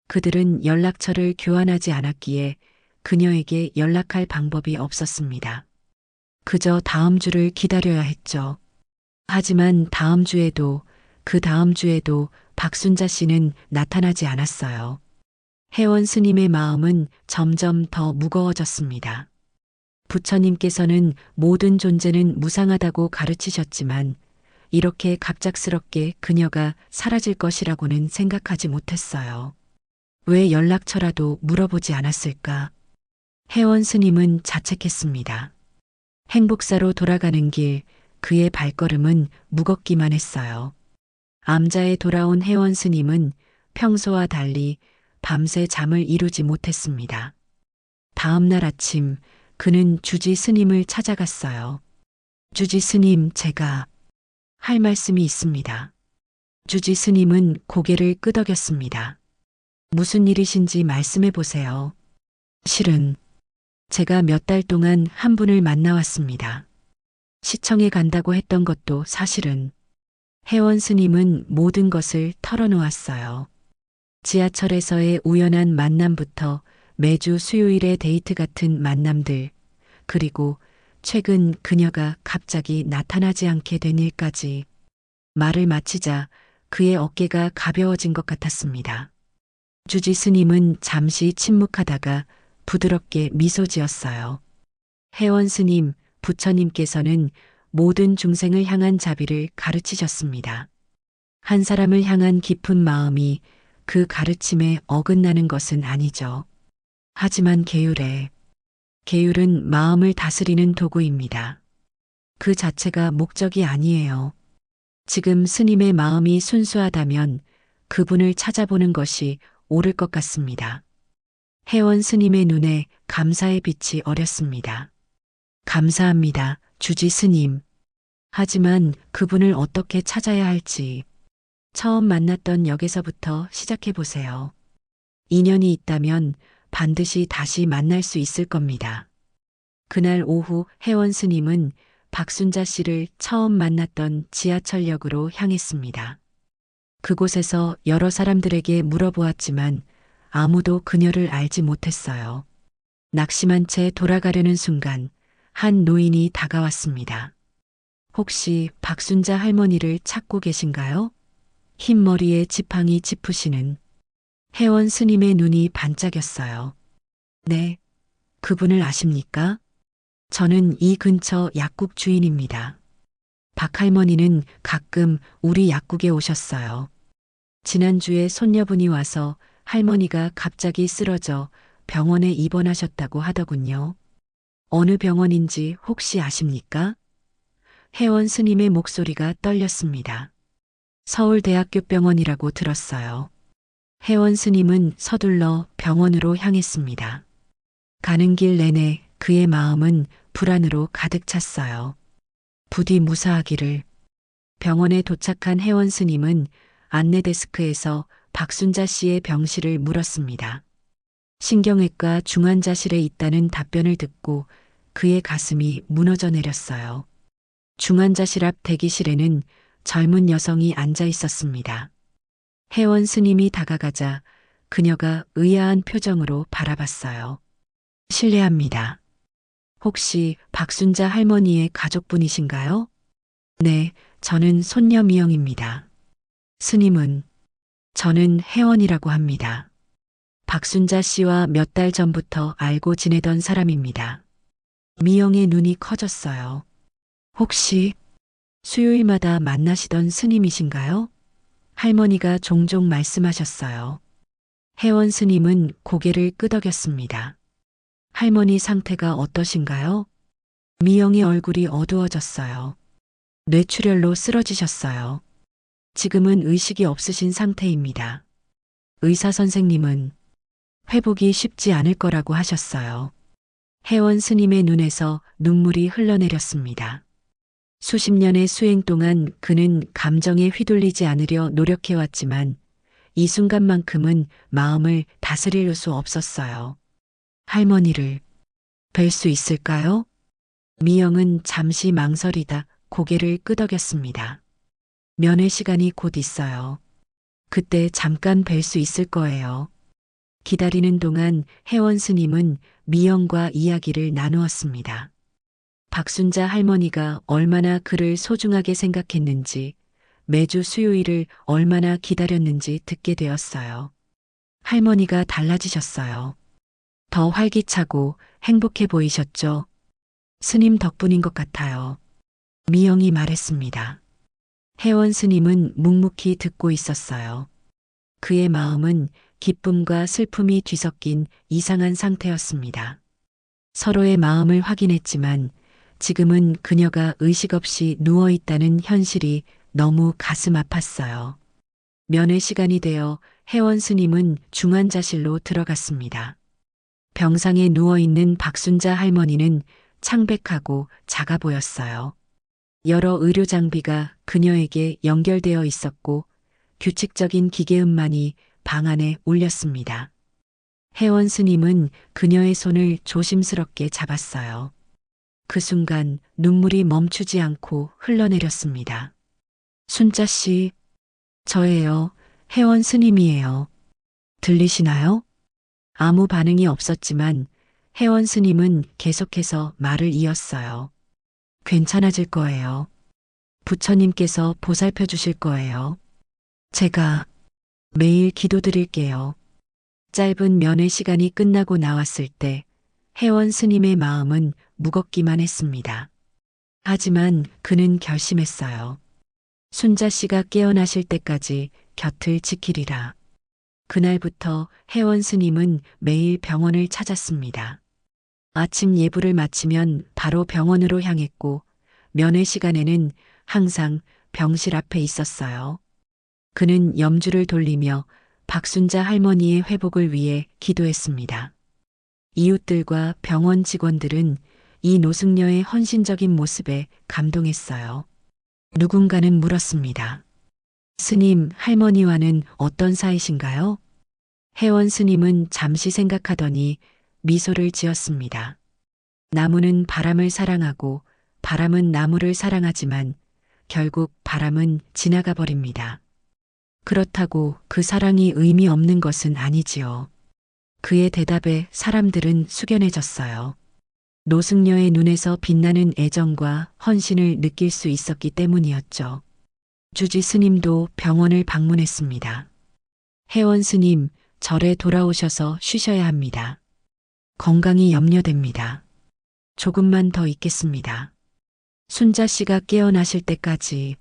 그들은 연락처를 교환하지 않았기에 그녀에게 연락할 방법이 없었습니다. 그저 다음 주를 기다려야 했죠. 하지만 다음 주에도 그 다음 주에도 박순자 씨는 나타나지 않았어요. 회원 스님의 마음은 점점 더 무거워졌습니다. 부처님께서는 모든 존재는 무상하다고 가르치셨지만 이렇게 갑작스럽게 그녀가 사라질 것이라고는 생각하지 못했어요. 왜 연락처라도 물어보지 않았을까? 회원 스님은 자책했습니다. 행복사로 돌아가는 길, 그의 발걸음은 무겁기만 했어요. 암자에 돌아온 회원 스님은 평소와 달리 밤새 잠을 이루지 못했습니다. 다음 날 아침 그는 주지 스님을 찾아갔어요. 주지 스님, 제가 할 말씀이 있습니다. 주지 스님은 고개를 끄덕였습니다. 무슨 일이신지 말씀해 보세요. 실은 제가 몇 달 동안 한 분을 만나왔습니다. 시청에 간다고 했던 것도 사실은 혜원 스님은 모든 것을 털어놓았어요. 지하철에서의 우연한 만남부터 매주 수요일의 데이트 같은 만남들, 그리고 최근 그녀가 갑자기 나타나지 않게 된 일까지. 말을 마치자 그의 어깨가 가벼워진 것 같았습니다. 주지 스님은 잠시 침묵하다가 부드럽게 미소 지었어요. 혜원 스님, 부처님께서는 모든 중생을 향한 자비를 가르치셨습니다. 한 사람을 향한 깊은 마음이 그 가르침에 어긋나는 것은 아니죠. 하지만 계율은 마음을 다스리는 도구입니다. 그 자체가 목적이 아니에요. 지금 스님의 마음이 순수하다면 그분을 찾아보는 것이 옳을 것 같습니다. 혜원 스님의 눈에 감사의 빛이 어렸습니다. 감사합니다, 주지 스님. 하지만 그분을 어떻게 찾아야 할지 처음 만났던 역에서부터 시작해 보세요. 인연이 있다면 반드시 다시 만날 수 있을 겁니다. 그날 오후 혜원 스님은 박순자 씨를 처음 만났던 지하철역으로 향했습니다. 그곳에서 여러 사람들에게 물어보았지만 아무도 그녀를 알지 못했어요. 낙심한 채 돌아가려는 순간 한 노인이 다가왔습니다. 혹시 박순자 할머니를 찾고 계신가요? 흰 머리에 지팡이 짚으시는 혜원 스님의 눈이 반짝였어요. 네, 그분을 아십니까? 저는 이 근처 약국 주인입니다. 박 할머니는 가끔 우리 약국에 오셨어요. 지난주에 손녀분이 와서 할머니가 갑자기 쓰러져 병원에 입원하셨다고 하더군요. 어느 병원인지 혹시 아십니까? 혜원 스님의 목소리가 떨렸습니다. 서울대학교 병원이라고 들었어요. 혜원 스님은 서둘러 병원으로 향했습니다. 가는 길 내내 그의 마음은 불안으로 가득 찼어요. 부디 무사하기를. 병원에 도착한 혜원 스님은 안내 데스크에서 박순자 씨의 병실을 물었습니다. 신경외과 중환자실에 있다는 답변을 듣고 그의 가슴이 무너져 내렸어요. 중환자실 앞 대기실에는 젊은 여성이 앉아 있었습니다. 혜원 스님이 다가가자 그녀가 의아한 표정으로 바라봤어요. 실례합니다. 혹시 박순자 할머니의 가족분이신가요? 네, 저는 손녀 미영입니다. 스님은 저는 혜원이라고 합니다. 박순자 씨와 몇 달 전부터 알고 지내던 사람입니다. 미영의 눈이 커졌어요. 혹시 수요일마다 만나시던 스님이신가요? 할머니가 종종 말씀하셨어요. 혜원 스님은 고개를 끄덕였습니다. 할머니 상태가 어떠신가요? 미영의 얼굴이 어두워졌어요. 뇌출혈로 쓰러지셨어요. 지금은 의식이 없으신 상태입니다. 의사 선생님은 회복이 쉽지 않을 거라고 하셨어요. 혜원 스님의 눈에서 눈물이 흘러내렸습니다. 수십 년의 수행 동안 그는 감정에 휘둘리지 않으려 노력해왔지만 이 순간만큼은 마음을 다스릴 수 없었어요. 할머니를 뵐 수 있을까요? 미영은 잠시 망설이다 고개를 끄덕였습니다. 면회 시간이 곧 있어요. 그때 잠깐 뵐 수 있을 거예요. 기다리는 동안 혜원 스님은 미영과 이야기를 나누었습니다. 박순자 할머니가 얼마나 그를 소중하게 생각했는지, 매주 수요일을 얼마나 기다렸는지 듣게 되었어요. 할머니가 달라지셨어요. 더 활기차고 행복해 보이셨죠? 스님 덕분인 것 같아요. 미영이 말했습니다. 혜원 스님은 묵묵히 듣고 있었어요. 그의 마음은 기쁨과 슬픔이 뒤섞인 이상한 상태였습니다. 서로의 마음을 확인했지만 지금은 그녀가 의식 없이 누워있다는 현실이 너무 가슴 아팠어요. 면회 시간이 되어 혜원 스님은 중환자실로 들어갔습니다. 병상에 누워있는 박순자 할머니는 창백하고 작아 보였어요. 여러 의료 장비가 그녀에게 연결되어 있었고 규칙적인 기계음만이 방 안에 울렸습니다. 혜원 스님은 그녀의 손을 조심스럽게 잡았어요. 그 순간 눈물이 멈추지 않고 흘러내렸습니다. 순자 씨, 저예요. 혜원 스님이에요. 들리시나요? 아무 반응이 없었지만 혜원 스님은 계속해서 말을 이었어요. 괜찮아질 거예요. 부처님께서 보살펴 주실 거예요. 제가 매일 기도드릴게요. 짧은 면회 시간이 끝나고 나왔을 때 혜원 스님의 마음은 무겁기만 했습니다. 하지만 그는 결심했어요. 순자 씨가 깨어나실 때까지 곁을 지키리라. 그날부터 혜원 스님은 매일 병원을 찾았습니다. 아침 예불을 마치면 바로 병원으로 향했고 면회 시간에는 항상 병실 앞에 있었어요. 그는 염주를 돌리며 박순자 할머니의 회복을 위해 기도했습니다. 이웃들과 병원 직원들은 이 노숙녀의 헌신적인 모습에 감동했어요. 누군가는 물었습니다. 스님, 할머니와는 어떤 사이신가요? 혜원 스님은 잠시 생각하더니 미소를 지었습니다. 나무는 바람을 사랑하고 바람은 나무를 사랑하지만 결국 바람은 지나가 버립니다. 그렇다고 그 사랑이 의미 없는 것은 아니지요. 그의 대답에 사람들은 숙연해졌어요. 노숙녀의 눈에서 빛나는 애정과 헌신을 느낄 수 있었기 때문이었죠. 주지 스님도 병원을 방문했습니다. 혜원 스님, 절에 돌아오셔서 쉬셔야 합니다. 건강이 염려됩니다. 조금만 더 있겠습니다. 순자 씨가 깨어나실 때까지.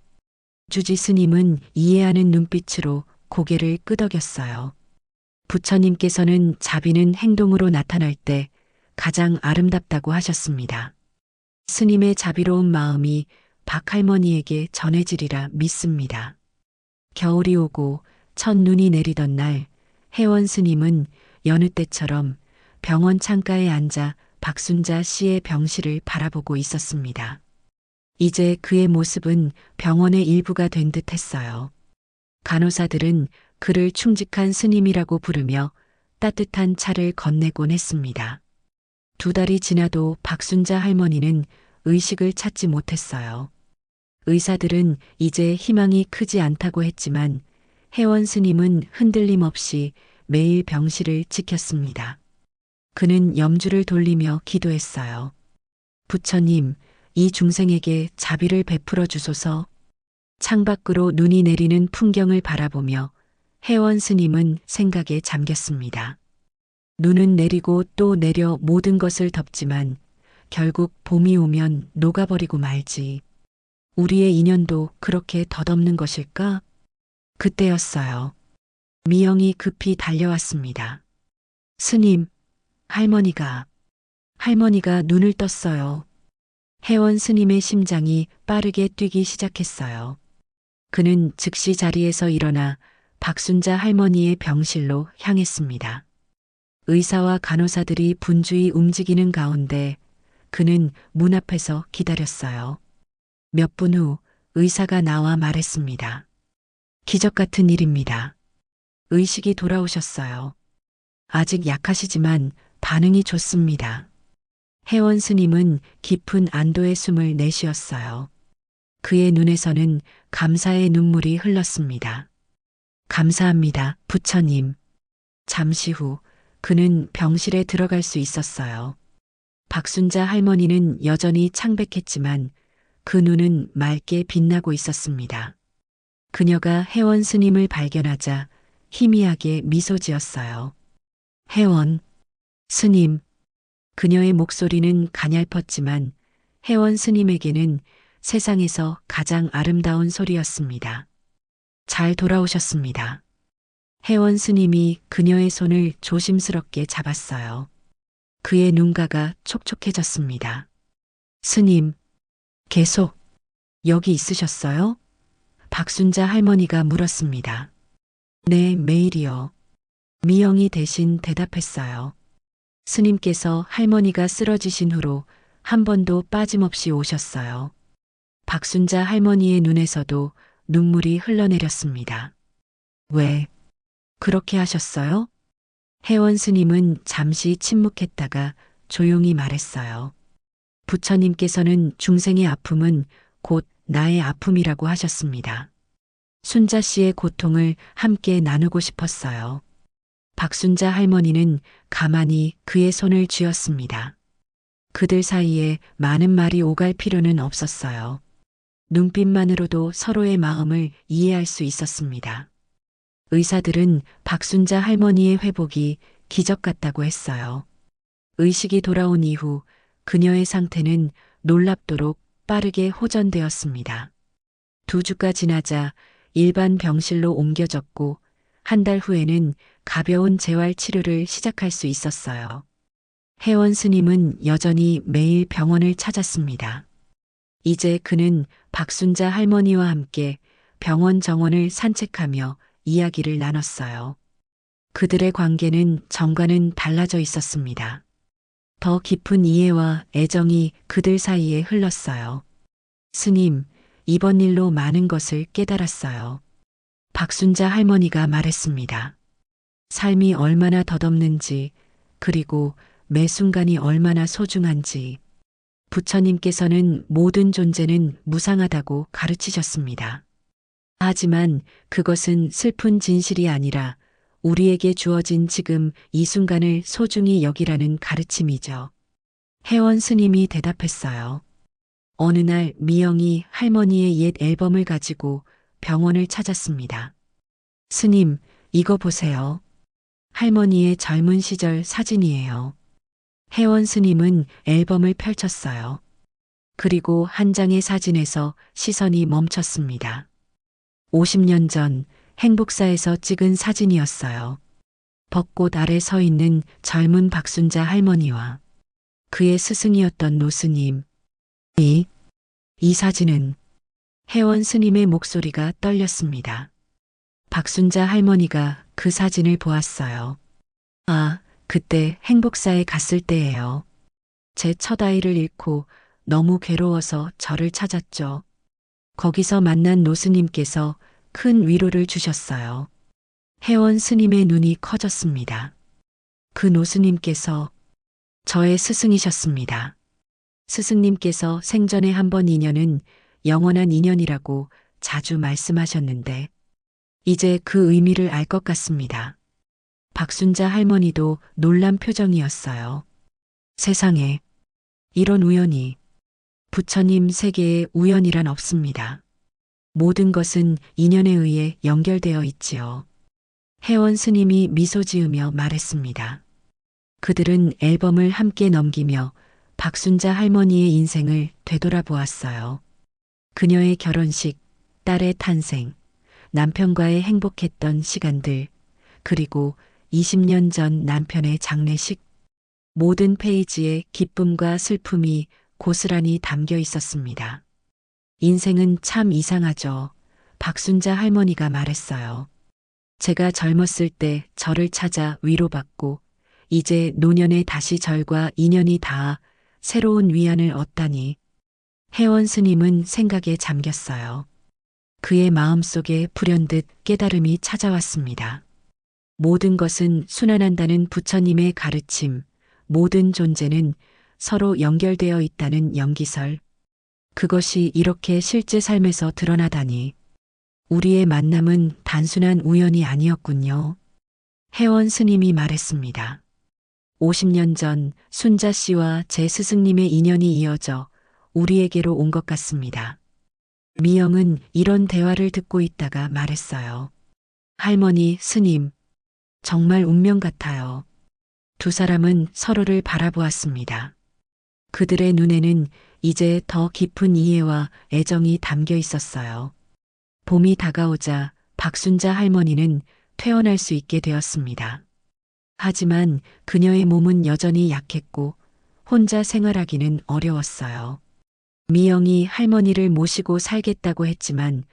주지 스님은 이해하는 눈빛으로 고개를 끄덕였어요. 부처님께서는 자비는 행동으로 나타날 때 가장 아름답다고 하셨습니다. 스님의 자비로운 마음이 박할머니에게 전해지리라 믿습니다. 겨울이 오고 첫 눈이 내리던 날 혜원 스님은 여느 때처럼 병원 창가에 앉아 박순자 씨의 병실을 바라보고 있었습니다. 이제 그의 모습은 병원의 일부가 된 듯 했어요. 간호사들은 그를 충직한 스님이라고 부르며 따뜻한 차를 건네곤 했습니다. 2달이 지나도 박순자 할머니는 의식을 찾지 못했어요. 의사들은 이제 희망이 크지 않다고 했지만 혜원 스님은 흔들림 없이 매일 병실을 지켰습니다. 그는 염주를 돌리며 기도했어요. 부처님, 이 중생에게 자비를 베풀어 주소서. 창밖으로 눈이 내리는 풍경을 바라보며 혜원 스님은 생각에 잠겼습니다. 눈은 내리고 또 내려 모든 것을 덮지만 결국 봄이 오면 녹아버리고 말지. 우리의 인연도 그렇게 덧없는 것일까? 그때였어요. 미영이 급히 달려왔습니다. 스님, 할머니가 눈을 떴어요. 혜원 스님의 심장이 빠르게 뛰기 시작했어요. 그는 즉시 자리에서 일어나 박순자 할머니의 병실로 향했습니다. 의사와 간호사들이 분주히 움직이는 가운데 그는 문 앞에서 기다렸어요. 몇 분 후 의사가 나와 말했습니다. 기적 같은 일입니다. 의식이 돌아오셨어요. 아직 약하시지만 반응이 좋습니다. 혜원 스님은 깊은 안도의 숨을 내쉬었어요. 그의 눈에서는 감사의 눈물이 흘렀습니다. 감사합니다, 부처님. 잠시 후 그는 병실에 들어갈 수 있었어요. 박순자 할머니는 여전히 창백했지만 그 눈은 맑게 빛나고 있었습니다. 그녀가 혜원 스님을 발견하자 희미하게 미소 지었어요. 혜원, 스님. 그녀의 목소리는 가냘펐지만 혜원 스님에게는 세상에서 가장 아름다운 소리였습니다. 잘 돌아오셨습니다. 혜원 스님이 그녀의 손을 조심스럽게 잡았어요. 그의 눈가가 촉촉해졌습니다. 스님, 계속 여기 있으셨어요? 박순자 할머니가 물었습니다. 네, 매일이요. 미영이 대신 대답했어요. 스님께서 할머니가 쓰러지신 후로 한 번도 빠짐없이 오셨어요. 박순자 할머니의 눈에서도 눈물이 흘러내렸습니다. 왜 그렇게 하셨어요? 혜원 스님은 잠시 침묵했다가 조용히 말했어요. 부처님께서는 중생의 아픔은 곧 나의 아픔이라고 하셨습니다. 순자 씨의 고통을 함께 나누고 싶었어요. 박순자 할머니는 가만히 그의 손을 쥐었습니다. 그들 사이에 많은 말이 오갈 필요는 없었어요. 눈빛만으로도 서로의 마음을 이해할 수 있었습니다. 의사들은 박순자 할머니의 회복이 기적 같다고 했어요. 의식이 돌아온 이후 그녀의 상태는 놀랍도록 빠르게 호전되었습니다. 2주가 지나자 일반 병실로 옮겨졌고 한 달 후에는 가벼운 재활 치료를 시작할 수 있었어요. 혜원 스님은 여전히 매일 병원을 찾았습니다. 이제 그는 박순자 할머니와 함께 병원 정원을 산책하며 이야기를 나눴어요. 그들의 관계는 전과는 달라져 있었습니다. 더 깊은 이해와 애정이 그들 사이에 흘렀어요. 스님, 이번 일로 많은 것을 깨달았어요. 박순자 할머니가 말했습니다. 삶이 얼마나 덧없는지, 그리고 매 순간이 얼마나 소중한지, 부처님께서는 모든 존재는 무상하다고 가르치셨습니다. 하지만 그것은 슬픈 진실이 아니라 우리에게 주어진 지금 이 순간을 소중히 여기라는 가르침이죠. 혜원 스님이 대답했어요. 어느 날 미영이 할머니의 옛 앨범을 가지고 병원을 찾았습니다. 스님, 이거 보세요. 할머니의 젊은 시절 사진이에요. 혜원 스님은 앨범을 펼쳤어요. 그리고 한 장의 사진에서 시선이 멈췄습니다. 50년 전 행복사에서 찍은 사진이었어요. 벚꽃 아래 서 있는 젊은 박순자 할머니와 그의 스승이었던 노스님. 이 사진은 혜원 스님의 목소리가 떨렸습니다. 박순자 할머니가 그 사진을 보았어요. 아, 그때 행복사에 갔을 때예요. 제 첫 아이를 잃고 너무 괴로워서 저를 찾았죠. 거기서 만난 노스님께서 큰 위로를 주셨어요. 혜원 스님의 눈이 커졌습니다. 그 노스님께서 저의 스승이셨습니다. 스승님께서 생전에 한 번 인연은 영원한 인연이라고 자주 말씀하셨는데 이제 그 의미를 알 것 같습니다. 박순자 할머니도 놀란 표정이었어요. 세상에 이런 우연이, 부처님 세계에 우연이란 없습니다. 모든 것은 인연에 의해 연결되어 있지요. 혜원 스님이 미소 지으며 말했습니다. 그들은 앨범을 함께 넘기며 박순자 할머니의 인생을 되돌아보았어요. 그녀의 결혼식, 딸의 탄생, 남편과의 행복했던 시간들, 그리고 20년 전 남편의 장례식. 모든 페이지에 기쁨과 슬픔이 고스란히 담겨 있었습니다. 인생은 참 이상하죠. 박순자 할머니가 말했어요. 제가 젊었을 때 저를 찾아 위로받고 이제 노년에 다시 절과 인연이 닿아 새로운 위안을 얻다니. 혜원 스님은 생각에 잠겼어요. 그의 마음속에 불현듯 깨달음이 찾아왔습니다. 모든 것은 순환한다는 부처님의 가르침, 모든 존재는 서로 연결되어 있다는 연기설. 그것이 이렇게 실제 삶에서 드러나다니. 우리의 만남은 단순한 우연이 아니었군요. 혜원 스님이 말했습니다. 50년 전 순자 씨와 제 스승님의 인연이 이어져 우리에게로 온 것 같습니다. 미영은 이런 대화를 듣고 있다가 말했어요. 할머니, 스님, 정말 운명 같아요. 두 사람은 서로를 바라보았습니다. 그들의 눈에는 이제 더 깊은 이해와 애정이 담겨 있었어요. 봄이 다가오자 박순자 할머니는 퇴원할 수 있게 되었습니다. 하지만 그녀의 몸은 여전히 약했고 혼자 생활하기는 어려웠어요. 미영이 할머니를 모시고 살겠다고 했지만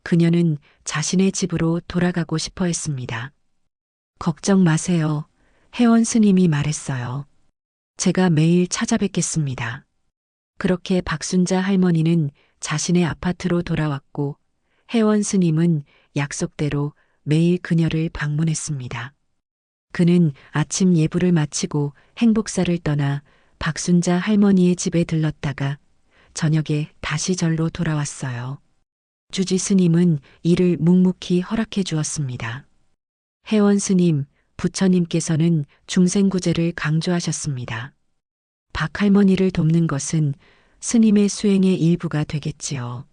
그녀는 자신의 집으로 돌아가고 싶어 했습니다. 걱정 마세요. 혜원 스님이 말했어요. 제가 매일 찾아뵙겠습니다. 그렇게 박순자 할머니는 자신의 아파트로 돌아왔고 혜원 스님은 약속대로 매일 그녀를 방문했습니다. 그는 아침 예불을 마치고 행복사를 떠나 박순자 할머니의 집에 들렀다가 저녁에 다시 절로 돌아왔어요. 주지 스님은 이를 묵묵히 허락해 주었습니다. 혜원 스님, 부처님께서는 중생구제를 강조하셨습니다. 박 할머니를 돕는 것은 스님의 수행의 일부가 되겠지요.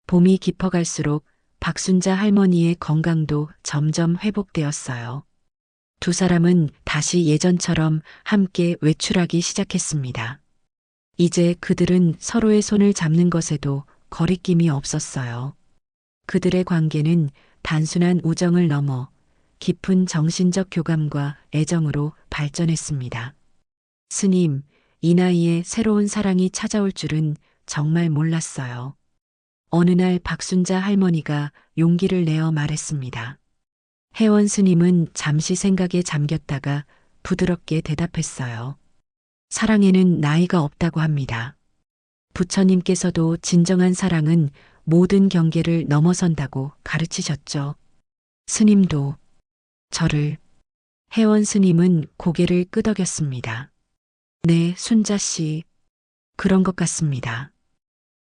봄이 깊어갈수록 박순자 할머니의 건강도 점점 회복되었어요. 두 사람은 다시 예전처럼 함께 외출하기 시작했습니다. 이제 그들은 서로의 손을 잡는 것에도 거리낌이 없었어요. 그들의 관계는 단순한 우정을 넘어 깊은 정신적 교감과 애정으로 발전했습니다. 스님, 이 나이에 새로운 사랑이 찾아올 줄은 정말 몰랐어요. 어느 날 박순자 할머니가 용기를 내어 말했습니다. 혜원 스님은 잠시 생각에 잠겼다가 부드럽게 대답했어요. 사랑에는 나이가 없다고 합니다. 부처님께서도 진정한 사랑은 모든 경계를 넘어선다고 가르치셨죠. 스님도 저를. 혜원 스님은 고개를 끄덕였습니다. 네, 순자 씨. 그런 것 같습니다.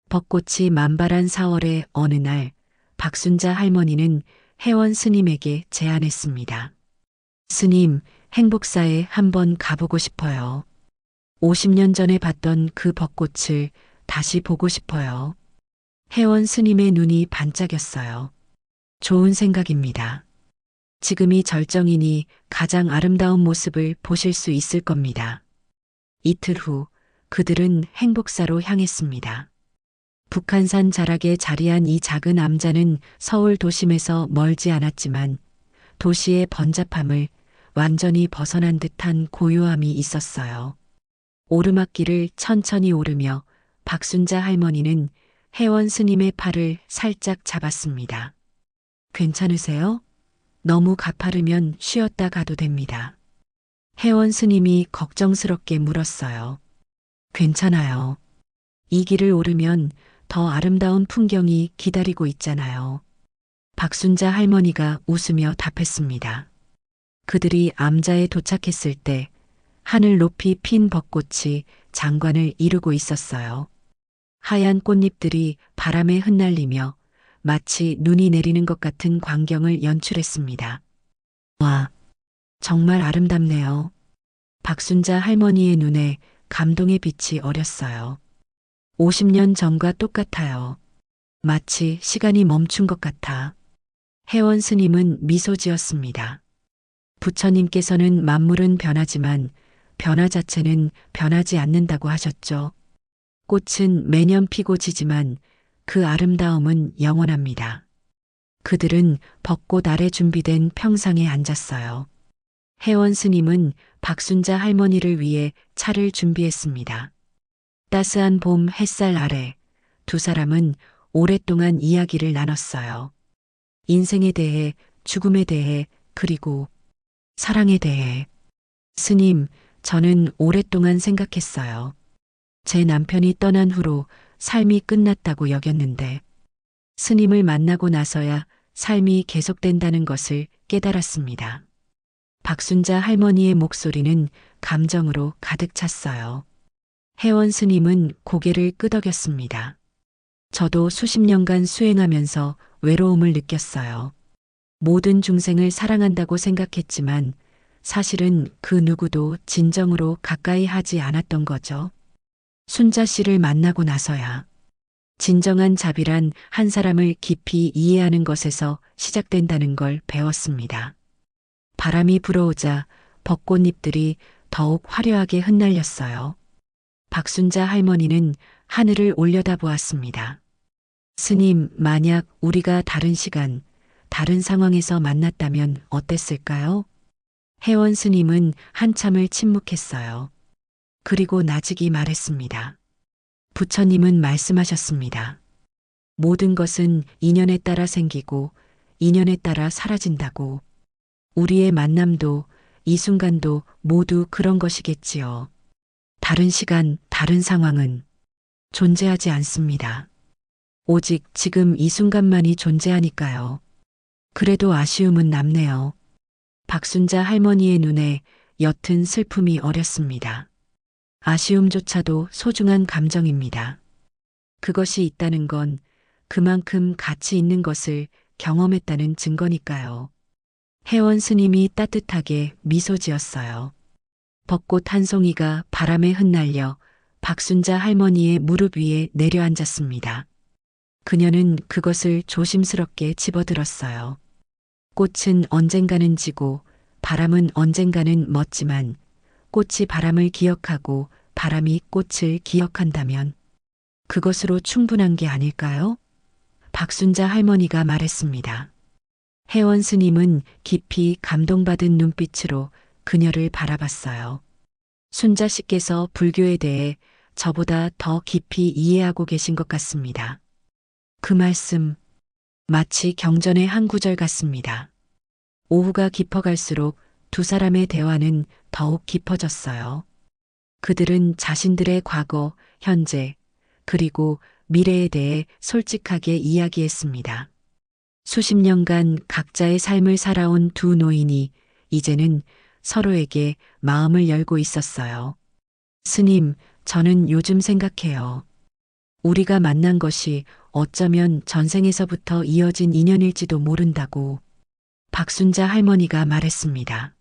벚꽃이 만발한 4월의 어느 날 박순자 할머니는 혜원 스님에게 제안했습니다. 스님, 행복사에 한번 가보고 싶어요. 50년 전에 봤던 그 벚꽃을 다시 보고 싶어요. 혜원 스님의 눈이 반짝였어요. 좋은 생각입니다. 지금이 절정이니 가장 아름다운 모습을 보실 수 있을 겁니다. 이틀 후 그들은 행복사로 향했습니다. 북한산 자락에 자리한 이 작은 암자는 서울 도심에서 멀지 않았지만 도시의 번잡함을 완전히 벗어난 듯한 고요함이 있었어요. 오르막길을 천천히 오르며 박순자 할머니는 혜원 스님의 팔을 살짝 잡았습니다. 괜찮으세요? 너무 가파르면 쉬었다 가도 됩니다. 혜원 스님이 걱정스럽게 물었어요. 괜찮아요. 이 길을 오르면 더 아름다운 풍경이 기다리고 있잖아요. 박순자 할머니가 웃으며 답했습니다. 그들이 암자에 도착했을 때 하늘 높이 핀 벚꽃이 장관을 이루고 있었어요. 하얀 꽃잎들이 바람에 흩날리며 마치 눈이 내리는 것 같은 광경을 연출했습니다. 와, 정말 아름답네요. 박순자 할머니의 눈에 감동의 빛이 어렸어요. 50년 전과 똑같아요. 마치 시간이 멈춘 것 같아. 혜원 스님은 미소 지었습니다. 부처님께서는 만물은 변하지만 변화 자체는 변하지 않는다고 하셨죠. 꽃은 매년 피고 지지만 그 아름다움은 영원합니다. 그들은 벚꽃 아래 준비된 평상에 앉았어요. 혜원 스님은 박순자 할머니를 위해 차를 준비했습니다. 따스한 봄 햇살 아래 두 사람은 오랫동안 이야기를 나눴어요. 인생에 대해, 죽음에 대해, 그리고 사랑에 대해. 스님, 저는 오랫동안 생각했어요. 제 남편이 떠난 후로 삶이 끝났다고 여겼는데 스님을 만나고 나서야 삶이 계속된다는 것을 깨달았습니다. 박순자 할머니의 목소리는 감정으로 가득 찼어요. 혜원 스님은 고개를 끄덕였습니다. 저도 수십 년간 수행하면서 외로움을 느꼈어요. 모든 중생을 사랑한다고 생각했지만 사실은 그 누구도 진정으로 가까이 하지 않았던 거죠. 순자 씨를 만나고 나서야 진정한 자비란 한 사람을 깊이 이해하는 것에서 시작된다는 걸 배웠습니다. 바람이 불어오자 벚꽃잎들이 더욱 화려하게 흩날렸어요. 박순자 할머니는 하늘을 올려다보았습니다. 스님, 만약 우리가 다른 시간, 다른 상황에서 만났다면 어땠을까요? 혜원 스님은 한참을 침묵했어요. 그리고 나직이 말했습니다. 부처님은 말씀하셨습니다. 모든 것은 인연에 따라 생기고 인연에 따라 사라진다고. 우리의 만남도 이 순간도 모두 그런 것이겠지요. 다른 시간, 다른 상황은 존재하지 않습니다. 오직 지금 이 순간만이 존재하니까요. 그래도 아쉬움은 남네요. 박순자 할머니의 눈에 옅은 슬픔이 어렸습니다. 아쉬움조차도 소중한 감정입니다. 그것이 있다는 건 그만큼 가치 있는 것을 경험했다는 증거니까요. 회원 스님이 따뜻하게 미소 지었어요. 벚꽃 한 송이가 바람에 흩날려 박순자 할머니의 무릎 위에 내려앉았습니다. 그녀는 그것을 조심스럽게 집어들었어요. 꽃은 언젠가는 지고 바람은 언젠가는 멎지만 꽃이 바람을 기억하고 바람이 꽃을 기억한다면 그것으로 충분한 게 아닐까요? 박순자 할머니가 말했습니다. 혜원 스님은 깊이 감동받은 눈빛으로 그녀를 바라봤어요. 순자 씨께서 불교에 대해 저보다 더 깊이 이해하고 계신 것 같습니다. 그 말씀, 마치 경전의 한 구절 같습니다. 오후가 깊어갈수록 두 사람의 대화는 더욱 깊어졌어요. 그들은 자신들의 과거, 현재, 그리고 미래에 대해 솔직하게 이야기했습니다. 수십 년간 각자의 삶을 살아온 두 노인이 이제는 서로에게 마음을 열고 있었어요. 스님, 저는 요즘 생각해요. 우리가 만난 것이 어쩌면 전생에서부터 이어진 인연일지도 모른다고 박순자 할머니가 말했습니다.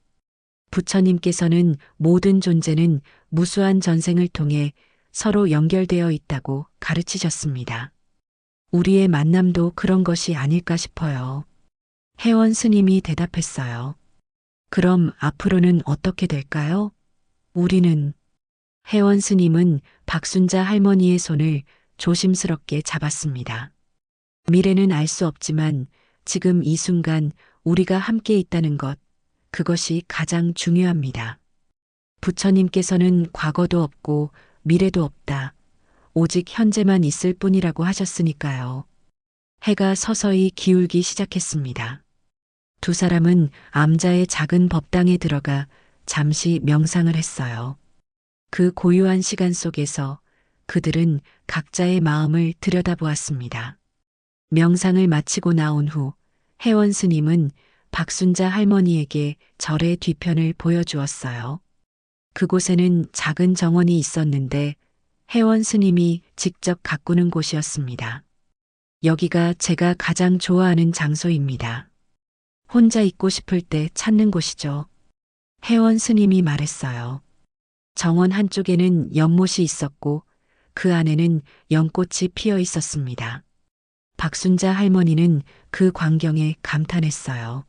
부처님께서는 모든 존재는 무수한 전생을 통해 서로 연결되어 있다고 가르치셨습니다. 우리의 만남도 그런 것이 아닐까 싶어요. 혜원 스님이 대답했어요. 그럼 앞으로는 어떻게 될까요? 우리는 혜원 스님은 박순자 할머니의 손을 조심스럽게 잡았습니다. 미래는 알 수 없지만 지금 이 순간 우리가 함께 있다는 것, 그것이 가장 중요합니다. 부처님께서는 과거도 없고 미래도 없다. 오직 현재만 있을 뿐이라고 하셨으니까요. 해가 서서히 기울기 시작했습니다. 두 사람은 암자의 작은 법당에 들어가 잠시 명상을 했어요. 그 고요한 시간 속에서 그들은 각자의 마음을 들여다보았습니다. 명상을 마치고 나온 후 혜원 스님은 박순자 할머니에게 절의 뒤편을 보여주었어요. 그곳에는 작은 정원이 있었는데 혜원 스님이 직접 가꾸는 곳이었습니다. 여기가 제가 가장 좋아하는 장소입니다. 혼자 있고 싶을 때 찾는 곳이죠. 혜원 스님이 말했어요. 정원 한쪽에는 연못이 있었고 그 안에는 연꽃이 피어 있었습니다. 박순자 할머니는 그 광경에 감탄했어요.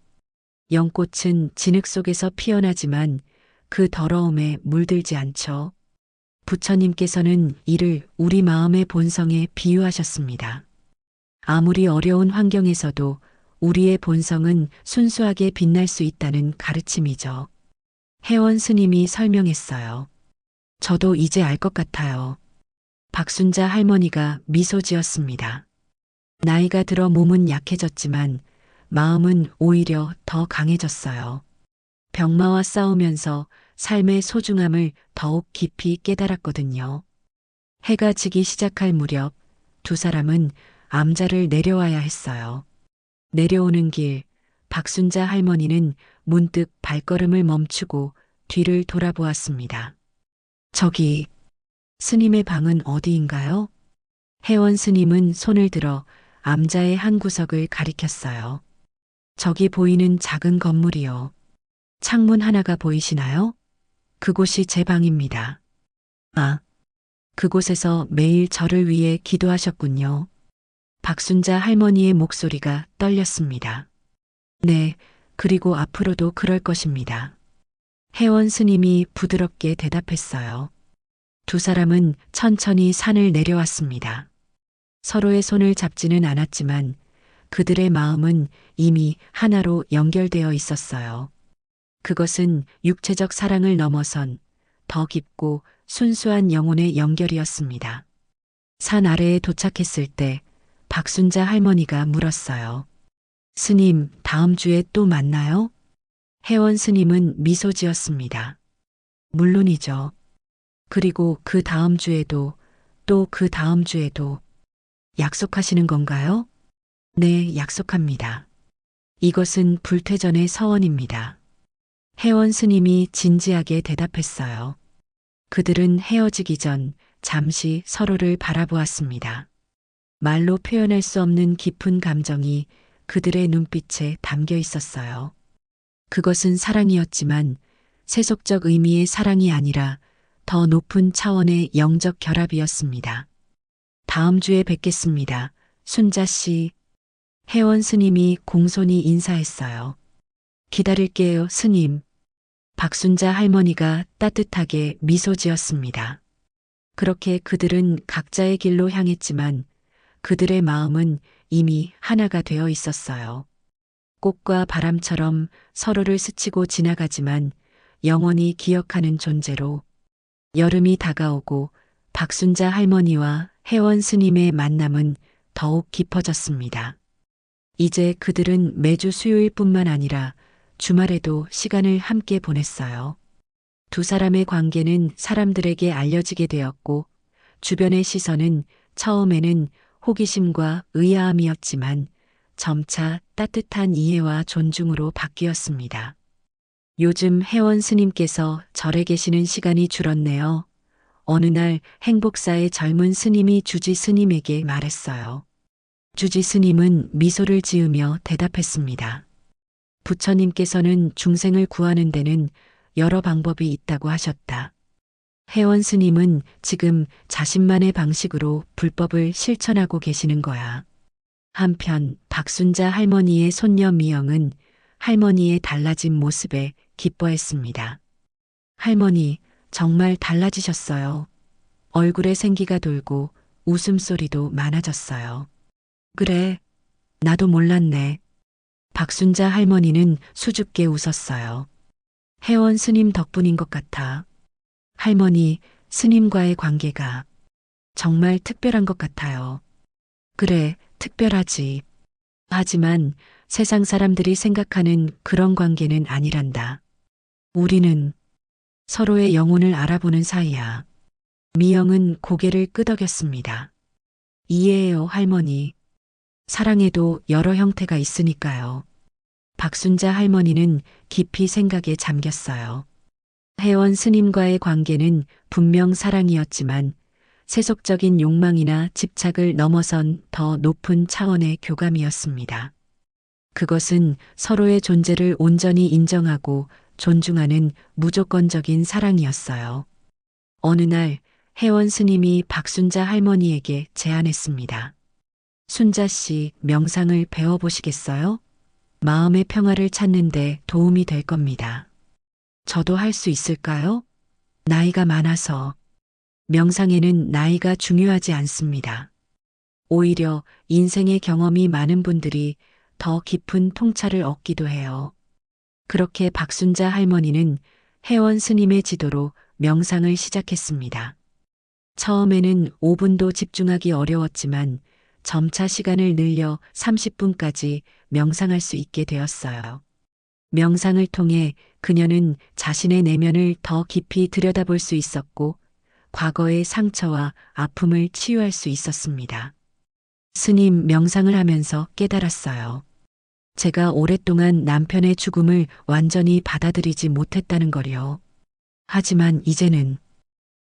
연꽃은 진흙 속에서 피어나지만 그 더러움에 물들지 않죠. 부처님께서는 이를 우리 마음의 본성에 비유하셨습니다. 아무리 어려운 환경에서도 우리의 본성은 순수하게 빛날 수 있다는 가르침이죠. 혜원 스님이 설명했어요. 저도 이제 알 것 같아요. 박순자 할머니가 미소 지었습니다. 나이가 들어 몸은 약해졌지만 마음은 오히려 더 강해졌어요. 병마와 싸우면서 삶의 소중함을 더욱 깊이 깨달았거든요. 해가 지기 시작할 무렵 두 사람은 암자를 내려와야 했어요. 내려오는 길, 박순자 할머니는 문득 발걸음을 멈추고 뒤를 돌아보았습니다. 저기, 스님의 방은 어디인가요? 혜원 스님은 손을 들어 암자의 한 구석을 가리켰어요. 저기 보이는 작은 건물이요. 창문 하나가 보이시나요? 그곳이 제 방입니다. 아, 그곳에서 매일 저를 위해 기도하셨군요. 박순자 할머니의 목소리가 떨렸습니다. 네, 그리고 앞으로도 그럴 것입니다. 혜원 스님이 부드럽게 대답했어요. 두 사람은 천천히 산을 내려왔습니다. 서로의 손을 잡지는 않았지만 그들의 마음은 이미 하나로 연결되어 있었어요. 그것은 육체적 사랑을 넘어선 더 깊고 순수한 영혼의 연결이었습니다. 산 아래에 도착했을 때 박순자 할머니가 물었어요. 스님, 다음 주에 또 만나요? 혜원 스님은 미소 지었습니다. 물론이죠. 그리고 그 다음 주에도 또 그 다음 주에도 약속하시는 건가요? 네, 약속합니다. 이것은 불퇴전의 서원입니다. 혜원 스님이 진지하게 대답했어요. 그들은 헤어지기 전 잠시 서로를 바라보았습니다. 말로 표현할 수 없는 깊은 감정이 그들의 눈빛에 담겨 있었어요. 그것은 사랑이었지만 세속적 의미의 사랑이 아니라 더 높은 차원의 영적 결합이었습니다. 다음 주에 뵙겠습니다. 순자 씨. 혜원 스님이 공손히 인사했어요. 기다릴게요, 스님. 박순자 할머니가 따뜻하게 미소 지었습니다. 그렇게 그들은 각자의 길로 향했지만 그들의 마음은 이미 하나가 되어 있었어요. 꽃과 바람처럼 서로를 스치고 지나가지만 영원히 기억하는 존재로. 여름이 다가오고 박순자 할머니와 혜원 스님의 만남은 더욱 깊어졌습니다. 이제 그들은 매주 수요일뿐만 아니라 주말에도 시간을 함께 보냈어요. 두 사람의 관계는 사람들에게 알려지게 되었고 주변의 시선은 처음에는 호기심과 의아함이었지만 점차 따뜻한 이해와 존중으로 바뀌었습니다. 요즘 혜원 스님께서 절에 계시는 시간이 줄었네요. 어느 날 행복사의 젊은 스님이 주지 스님에게 말했어요. 주지 스님은 미소를 지으며 대답했습니다. 부처님께서는 중생을 구하는 데는 여러 방법이 있다고 하셨다. 혜원 스님은 지금 자신만의 방식으로 불법을 실천하고 계시는 거야. 한편 박순자 할머니의 손녀 미영은 할머니의 달라진 모습에 기뻐했습니다. 할머니, 정말 달라지셨어요. 얼굴에 생기가 돌고 웃음소리도 많아졌어요. 그래, 나도 몰랐네. 박순자 할머니는 수줍게 웃었어요. 혜원 스님 덕분인 것 같아. 할머니, 스님과의 관계가 정말 특별한 것 같아요. 그래, 특별하지. 하지만 세상 사람들이 생각하는 그런 관계는 아니란다. 우리는 서로의 영혼을 알아보는 사이야. 미영은 고개를 끄덕였습니다. 이해해요, 할머니. 사랑에도 여러 형태가 있으니까요. 박순자 할머니는 깊이 생각에 잠겼어요. 혜원 스님과의 관계는 분명 사랑이었지만 세속적인 욕망이나 집착을 넘어선 더 높은 차원의 교감이었습니다. 그것은 서로의 존재를 온전히 인정하고 존중하는 무조건적인 사랑이었어요. 어느 날 혜원 스님이 박순자 할머니에게 제안했습니다. 순자 씨, 명상을 배워보시겠어요? 마음의 평화를 찾는데 도움이 될 겁니다. 저도 할 수 있을까요? 나이가 많아서. 명상에는 나이가 중요하지 않습니다. 오히려 인생의 경험이 많은 분들이 더 깊은 통찰을 얻기도 해요. 그렇게 박순자 할머니는 혜원 스님의 지도로 명상을 시작했습니다. 처음에는 5분도 집중하기 어려웠지만 점차 시간을 늘려 30분까지 명상할 수 있게 되었어요. 명상을 통해 그녀는 자신의 내면을 더 깊이 들여다볼 수 있었고 과거의 상처와 아픔을 치유할 수 있었습니다. 스님, 명상을 하면서 깨달았어요. 제가 오랫동안 남편의 죽음을 완전히 받아들이지 못했다는 거요. 하지만 이제는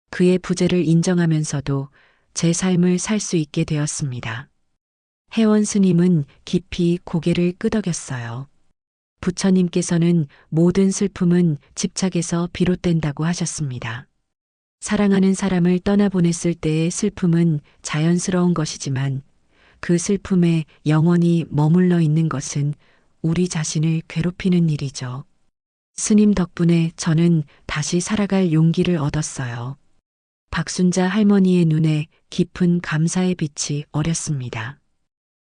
그의 부재를 인정하면서도 제 삶을 살 수 있게 되었습니다. 혜원 스님은 깊이 고개를 끄덕였어요. 부처님께서는 모든 슬픔은 집착에서 비롯된다고 하셨습니다. 사랑하는 사람을 떠나보냈을 때의 슬픔은 자연스러운 것이지만 그 슬픔에 영원히 머물러 있는 것은 우리 자신을 괴롭히는 일이죠. 스님 덕분에 저는 다시 살아갈 용기를 얻었어요. 박순자 할머니의 눈에 깊은 감사의 빛이 어렸습니다.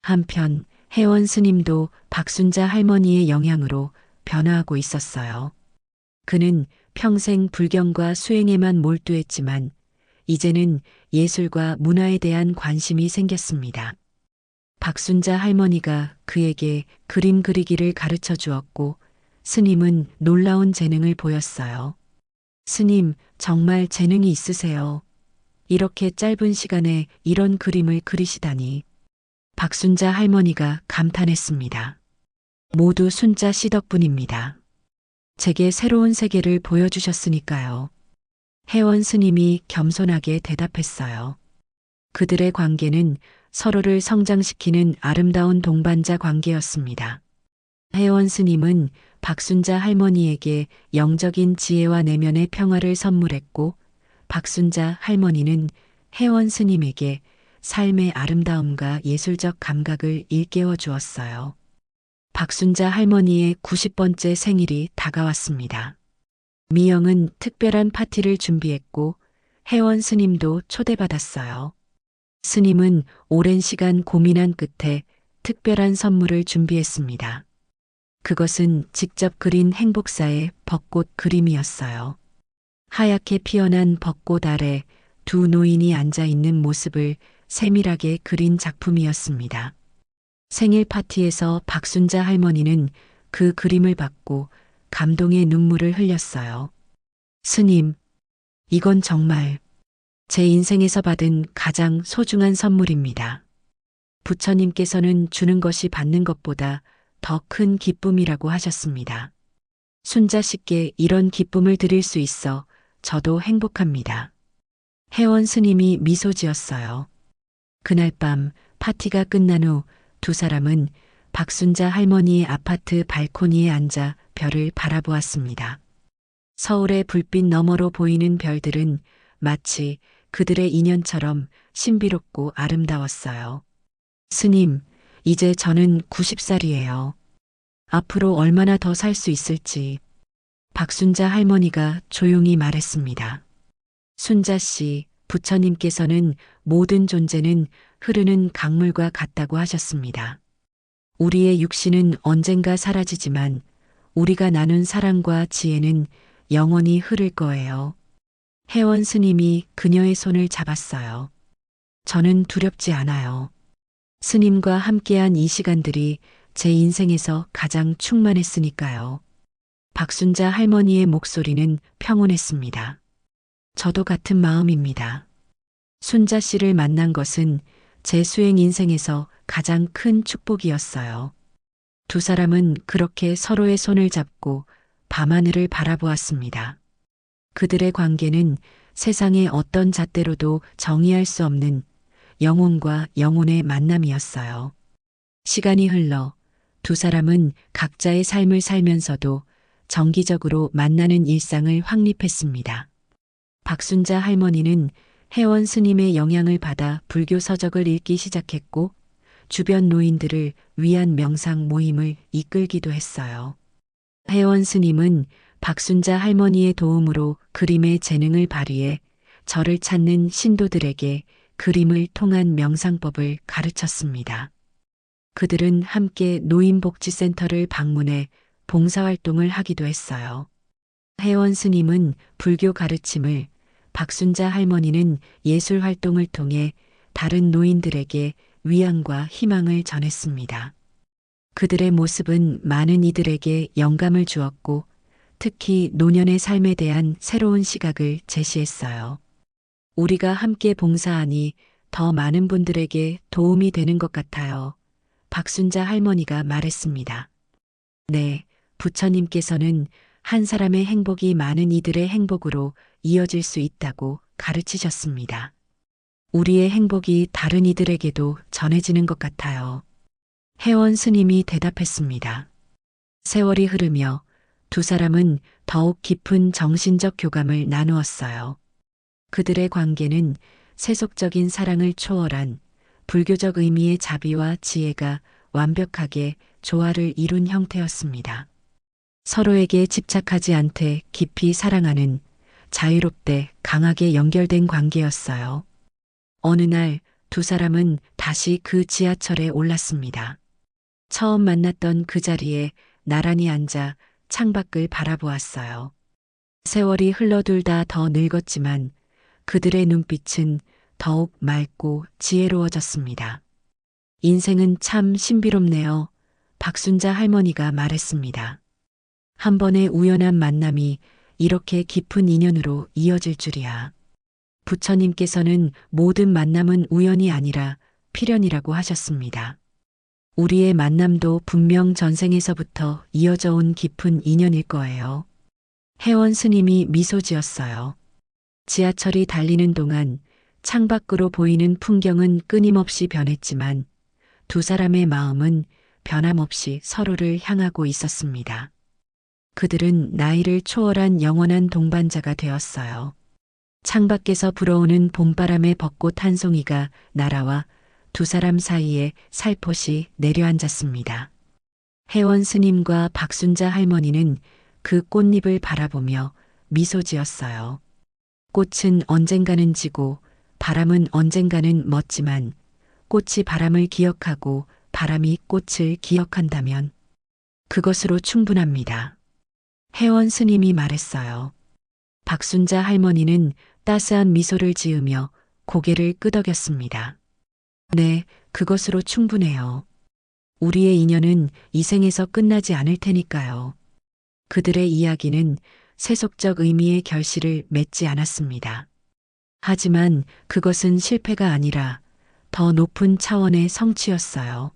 한편 혜원 스님도 박순자 할머니의 영향으로 변화하고 있었어요. 그는 평생 불경과 수행에만 몰두했지만 이제는 예술과 문화에 대한 관심이 생겼습니다. 박순자 할머니가 그에게 그림 그리기를 가르쳐 주었고 스님은 놀라운 재능을 보였어요. 스님, 정말 재능이 있으세요. 이렇게 짧은 시간에 이런 그림을 그리시다니. 박순자 할머니가 감탄했습니다. 모두 순자 씨 덕분입니다. 제게 새로운 세계를 보여주셨으니까요. 혜원 스님이 겸손하게 대답했어요. 그들의 관계는 서로를 성장시키는 아름다운 동반자 관계였습니다. 혜원 스님은 박순자 할머니에게 영적인 지혜와 내면의 평화를 선물했고, 박순자 할머니는 혜원 스님에게 삶의 아름다움과 예술적 감각을 일깨워 주었어요. 박순자 할머니의 90번째 생일이 다가왔습니다. 미영은 특별한 파티를 준비했고 혜원 스님도 초대받았어요. 스님은 오랜 시간 고민한 끝에 특별한 선물을 준비했습니다. 그것은 직접 그린 행복사의 벚꽃 그림이었어요. 하얗게 피어난 벚꽃 아래 두 노인이 앉아 있는 모습을 세밀하게 그린 작품이었습니다. 생일 파티에서 박순자 할머니는 그 그림을 받고 감동의 눈물을 흘렸어요. 스님, 이건 정말 제 인생에서 받은 가장 소중한 선물입니다. 부처님께서는 주는 것이 받는 것보다 더 큰 기쁨이라고 하셨습니다. 순자씨께 이런 기쁨을 드릴 수 있어 저도 행복합니다. 혜원 스님이 미소 지었어요. 그날 밤 파티가 끝난 후 두 사람은 박순자 할머니의 아파트 발코니에 앉아 별을 바라보았습니다. 서울의 불빛 너머로 보이는 별들은 마치 그들의 인연처럼 신비롭고 아름다웠어요. 스님, 이제 저는 90살이에요. 앞으로 얼마나 더 살 수 있을지. 박순자 할머니가 조용히 말했습니다. 순자 씨, 부처님께서는 모든 존재는 흐르는 강물과 같다고 하셨습니다. 우리의 육신은 언젠가 사라지지만 우리가 나눈 사랑과 지혜는 영원히 흐를 거예요. 혜원 스님이 그녀의 손을 잡았어요. 저는 두렵지 않아요. 스님과 함께한 이 시간들이 제 인생에서 가장 충만했으니까요. 박순자 할머니의 목소리는 평온했습니다. 저도 같은 마음입니다. 순자 씨를 만난 것은 제 수행 인생에서 가장 큰 축복이었어요. 두 사람은 그렇게 서로의 손을 잡고 밤하늘을 바라보았습니다. 그들의 관계는 세상의 어떤 잣대로도 정의할 수 없는 영혼과 영혼의 만남이었어요. 시간이 흘러 두 사람은 각자의 삶을 살면서도 정기적으로 만나는 일상을 확립했습니다. 박순자 할머니는 혜원 스님의 영향을 받아 불교 서적을 읽기 시작했고 주변 노인들을 위한 명상 모임을 이끌기도 했어요. 혜원 스님은 박순자 할머니의 도움으로 그림의 재능을 발휘해 절을 찾는 신도들에게 그림을 통한 명상법을 가르쳤습니다. 그들은 함께 노인복지센터를 방문해 봉사활동을 하기도 했어요. 혜원 스님은 불교 가르침을, 박순자 할머니는 예술 활동을 통해 다른 노인들에게 위안과 희망을 전했습니다. 그들의 모습은 많은 이들에게 영감을 주었고 특히 노년의 삶에 대한 새로운 시각을 제시했어요. 우리가 함께 봉사하니 더 많은 분들에게 도움이 되는 것 같아요. 박순자 할머니가 말했습니다. 네, 부처님께서는 한 사람의 행복이 많은 이들의 행복으로 이어질 수 있다고 가르치셨습니다. 우리의 행복이 다른 이들에게도 전해지는 것 같아요. 혜원 스님이 대답했습니다. 세월이 흐르며 두 사람은 더욱 깊은 정신적 교감을 나누었어요. 그들의 관계는 세속적인 사랑을 초월한 불교적 의미의 자비와 지혜가 완벽하게 조화를 이룬 형태였습니다. 서로에게 집착하지 않되 깊이 사랑하는 자유롭되 강하게 연결된 관계였어요. 어느 날 두 사람은 다시 그 지하철에 올랐습니다. 처음 만났던 그 자리에 나란히 앉아 창밖을 바라보았어요. 세월이 흘러들다 더 늙었지만 그들의 눈빛은 더욱 맑고 지혜로워졌습니다. 인생은 참 신비롭네요. 박순자 할머니가 말했습니다. 한 번의 우연한 만남이 이렇게 깊은 인연으로 이어질 줄이야. 부처님께서는 모든 만남은 우연이 아니라 필연이라고 하셨습니다. 우리의 만남도 분명 전생에서부터 이어져 온 깊은 인연일 거예요. 회원 스님이 미소 지었어요. 지하철이 달리는 동안 창밖으로 보이는 풍경은 끊임없이 변했지만 두 사람의 마음은 변함없이 서로를 향하고 있었습니다. 그들은 나이를 초월한 영원한 동반자가 되었어요. 창밖에서 불어오는 봄바람에 벚꽃 한 송이가 날아와 두 사람 사이에 살포시 내려앉았습니다. 혜원 스님과 박순자 할머니는 그 꽃잎을 바라보며 미소 지었어요. 꽃은 언젠가는 지고 바람은 언젠가는 멎지만 꽃이 바람을 기억하고 바람이 꽃을 기억한다면 그것으로 충분합니다. 혜원 스님이 말했어요. 박순자 할머니는 따스한 미소를 지으며 고개를 끄덕였습니다. 네, 그것으로 충분해요. 우리의 인연은 이 생에서 끝나지 않을 테니까요. 그들의 이야기는 세속적 의미의 결실을 맺지 않았습니다. 하지만 그것은 실패가 아니라 더 높은 차원의 성취였어요.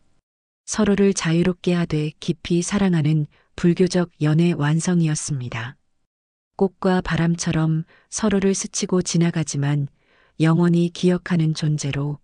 서로를 자유롭게 하되 깊이 사랑하는 불교적 연애 완성이었습니다. 꽃과 바람처럼 서로를 스치고 지나가지만 영원히 기억하는 존재로